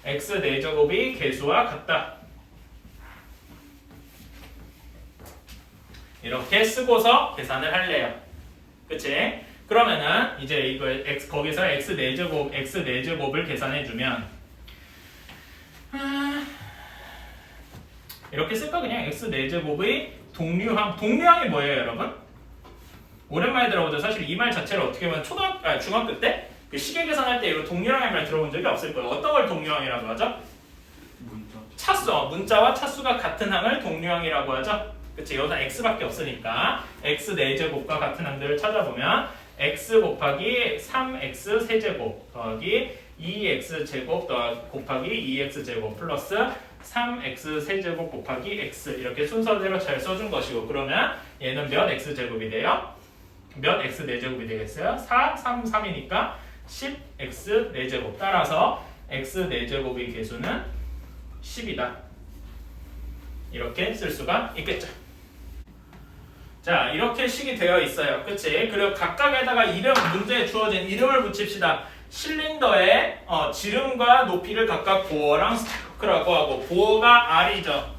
x 4제곱이 개수와 같다. 이렇게 쓰고서 계산을 할래요. 그치? 그러면은 이제 이거 거기서 x 4제곱을 계산해주면 이렇게 쓸까? 그냥 x 4제곱의 동류항이 뭐예요, 여러분? 오랜만에 들어보죠. 사실 이 말 자체를 어떻게 보면 중학교 때 그 시계 계산할 때 이거 동류항의 말 들어본 적이 없을 거예요. 어떤 걸 동류항이라고 하죠? 문자와 차수가 같은 항을 동류항이라고 하죠. 그치? 여기서 x밖에 없으니까 x 4제곱과 같은 항들을 찾아보면 x 곱하기 3x 세제곱 더하기 2x 제곱 곱하기 2x 제곱 플러스 3x 세제곱 곱하기 x 이렇게 순서대로 잘 써준 것이고 그러면 얘는 몇 x 제곱이 돼요? 몇 x 4제곱이 되겠어요? 4, 3, 3이니까 10x 4제곱 따라서 x 4제곱의 개수는 10이다. 이렇게 쓸 수가 있겠죠. 자, 이렇게 식이 되어 있어요. 그치? 그리고 각각에다가 문제에 주어진 이름을 붙입시다. 실린더의 지름과 높이를 각각 보어랑 스트로크라고 하고 보어가 R이죠.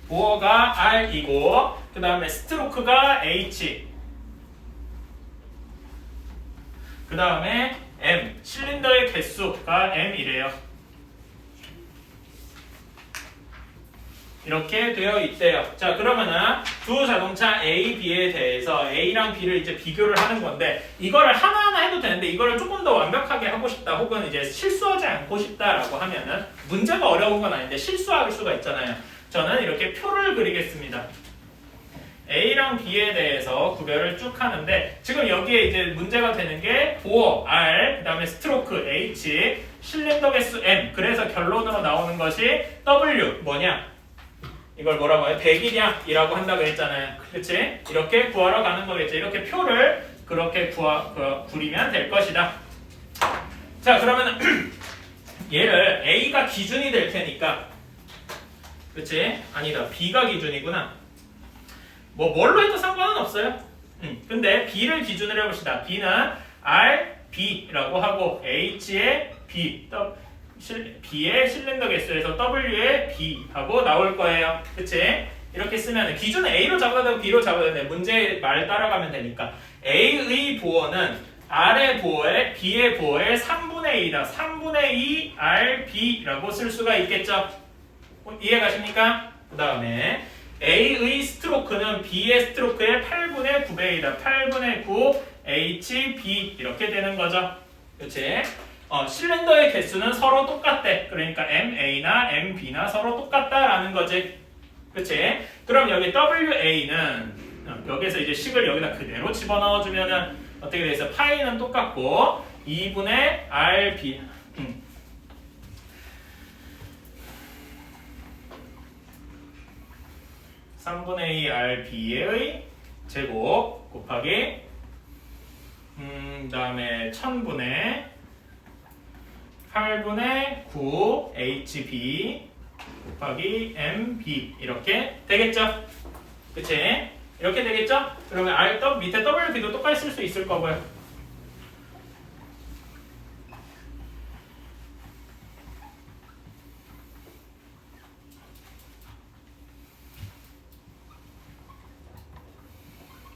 보어가 R이고 그 다음에 스트로크가 H 그 다음에 M 실린더의 개수가 M이래요. 이렇게 되어 있대요. 자, 그러면은 두 자동차 A, B에 대해서 A랑 B를 이제 비교를 하는 건데 이거를 하나하나 해도 되는데 이거를 조금 더 완벽하게 하고 싶다 혹은 이제 실수하지 않고 싶다라고 하면은 문제가 어려운 건 아닌데 실수할 수가 있잖아요. 저는 이렇게 표를 그리겠습니다. A랑 B에 대해서 구별을 쭉 하는데 지금 여기에 이제 문제가 되는 게 보어 R, 그 다음에 스트로크 H, 실린더 개수 M 그래서 결론으로 나오는 것이 W 뭐냐? 이걸 뭐라고 해요? 배기량이라고 한다고 했잖아요. 그치? 이렇게 구하러 가는 거겠죠. 이렇게 표를 그렇게 구리면 될 것이다. 자, 그러면은 얘를 A가 기준이 될 테니까 그치? 아니다. B가 기준이구나. 뭘로 해도 상관은 없어요. 근데 B를 기준으로 해봅시다. B는 R, B라고 하고 H의 B, B의 실린더 개수에서 W의 B 하고 나올 거예요. 그치? 이렇게 쓰면 기준은 A로 잡아야 되고 B로 잡아야 되는데 문제 말 따라가면 되니까 A의 보어는 R의 보어에 B의 보어의 3분의 2다. 3분의 2 R, B라고 쓸 수가 있겠죠? 이해 가십니까? 그 다음에 A의 스트로크는 B의 스트로크의 8분의 9배이다. 8분의 9 H, B 이렇게 되는 거죠. 그치? 실린더의 개수는 서로 똑같대. 그러니까 MA나 MB나 서로 똑같다라는 거지. 그치? 그럼 여기 WA는 여기서 이제 식을 여기다 그대로 집어넣어주면은 어떻게 돼 있어? 파이는 똑같고 2분의 RB 3분의 2 RB의 제곱 곱하기 다음에 1000분의 8분의 9 HB 곱하기 MB 이렇게 되겠죠? 그치? 이렇게 되겠죠? 그러면 밑에 WB도 쓸 수 있을 거고요.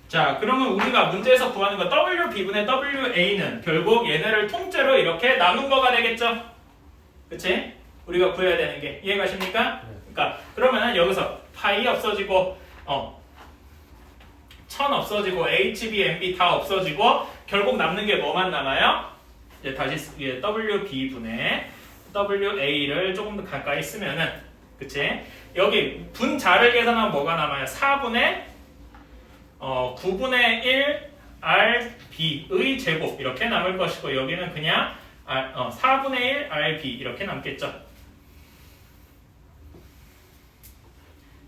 자, 그러면 우리가 문제에서 구하는 거 WB분의 WA는 결국 얘네를 통째로 이렇게 나눈 거가 되겠죠? 그치? 우리가 구해야 되는 게 이해가십니까? 그러니까 그러면 여기서 파이 없어지고 1000 없어지고 HB, MB 다 없어지고 결국 남는 게 뭐만 남아요? 이제 다시 WB분의 WA를 조금 더 가까이 쓰면은 그치? 여기 분자를 계산하면 뭐가 남아요? 4분의 9분의 1 RB의 제곱 이렇게 남을 것이고 여기는 그냥 4분의 1 RB 이렇게 남겠죠.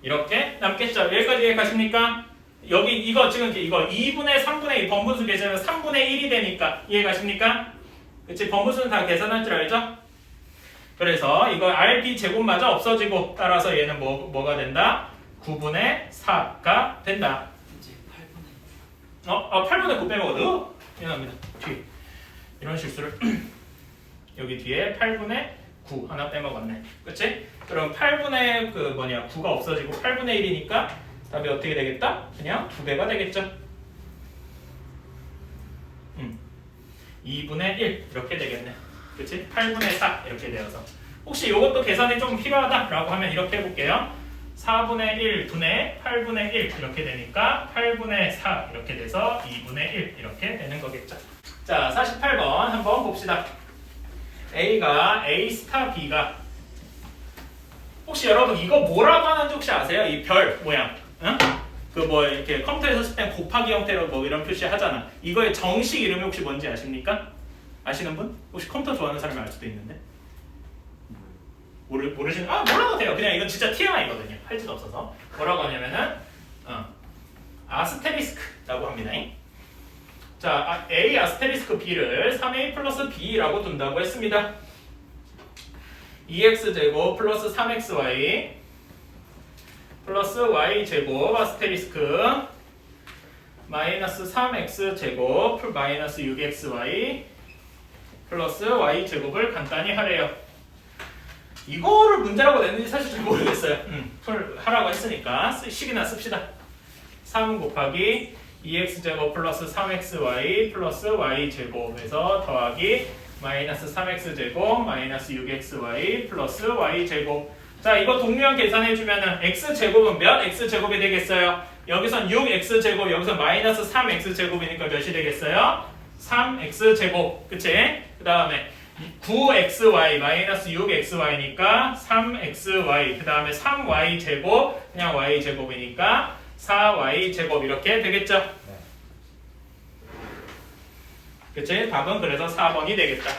이렇게 남겠죠. 여기까지 이해가십니까? 여기 이거 지금 이거 2분의 3분의 2 번분수 계산하면 3분의 1이 되니까 이해가십니까? 그치? 번분수는 다 계산할 줄 알죠? 그래서 이거 RB 제곱마저 없어지고 따라서 얘는 뭐가 된다? 9분의 4가 된다. 8분의 9 빼먹어도 미안합니다. 뒤에 이런 실수를 여기 뒤에 8분의 9 하나 빼먹었네. 그치? 그럼 8분의 9가 없어지고 8분의 1이니까 답이 어떻게 되겠다? 그냥 2배가 되겠죠. 2분의 1 이렇게 되겠네. 그치? 8분의 4 이렇게 되어서 혹시 이것도 계산이 좀 필요하다라고 하면 이렇게 해볼게요. 4분의 1 분의 8분의 1 이렇게 되니까 8분의 4 이렇게 돼서 2분의 1 이렇게 되는 거겠죠. 자, 48번 한번 봅시다. A가 A 스타 B가 혹시 여러분 이거 뭐라고 하는지 혹시 아세요? 이 별 모양. 응? 그 뭐 이렇게 컴퓨터에서 쓸 땐 곱하기 형태로 뭐 이런 표시 하잖아. 이거의 정식 이름이 혹시 뭔지 아십니까? 아시는 분? 혹시 컴퓨터 좋아하는 사람이 알 수도 있는데. 모르시는 몰라도 돼요. 그냥 이건 진짜 TMI거든요. 할 짓 없어서. 뭐라고 하냐면은 아스테리스크라고 합니다. 자, A 아스테리스크 B를 3A 플러스 B라고 둔다고 했습니다. 2x제곱 플러스 3xy 플러스 y제곱 아스테리스크 마이너스 3x제곱 마이너스 6xy 플러스 y제곱을 간단히 하래요. 이거를 문제라고 냈는지 사실 잘 모르겠어요. 하라고 했으니까 식이나 씁시다. 3 곱하기 2x제곱 플러스 3xy 플러스 y제곱에서 더하기 마이너스 3x제곱 마이너스 6xy 플러스 y제곱. 자, 이거 동류한 계산해주면은 x제곱은 몇 x제곱이 되겠어요? 여기선 6x제곱, 여기서 마이너스 3x제곱이니까 몇이 되겠어요? 3x제곱. 그치? 그 다음에 9xy 마이너스 6xy니까 3xy 그 다음에 3y제곱 그냥 y제곱이니까 4y제곱 이렇게 되겠죠? 네. 그치? 답은 그래서 4번이 되겠다.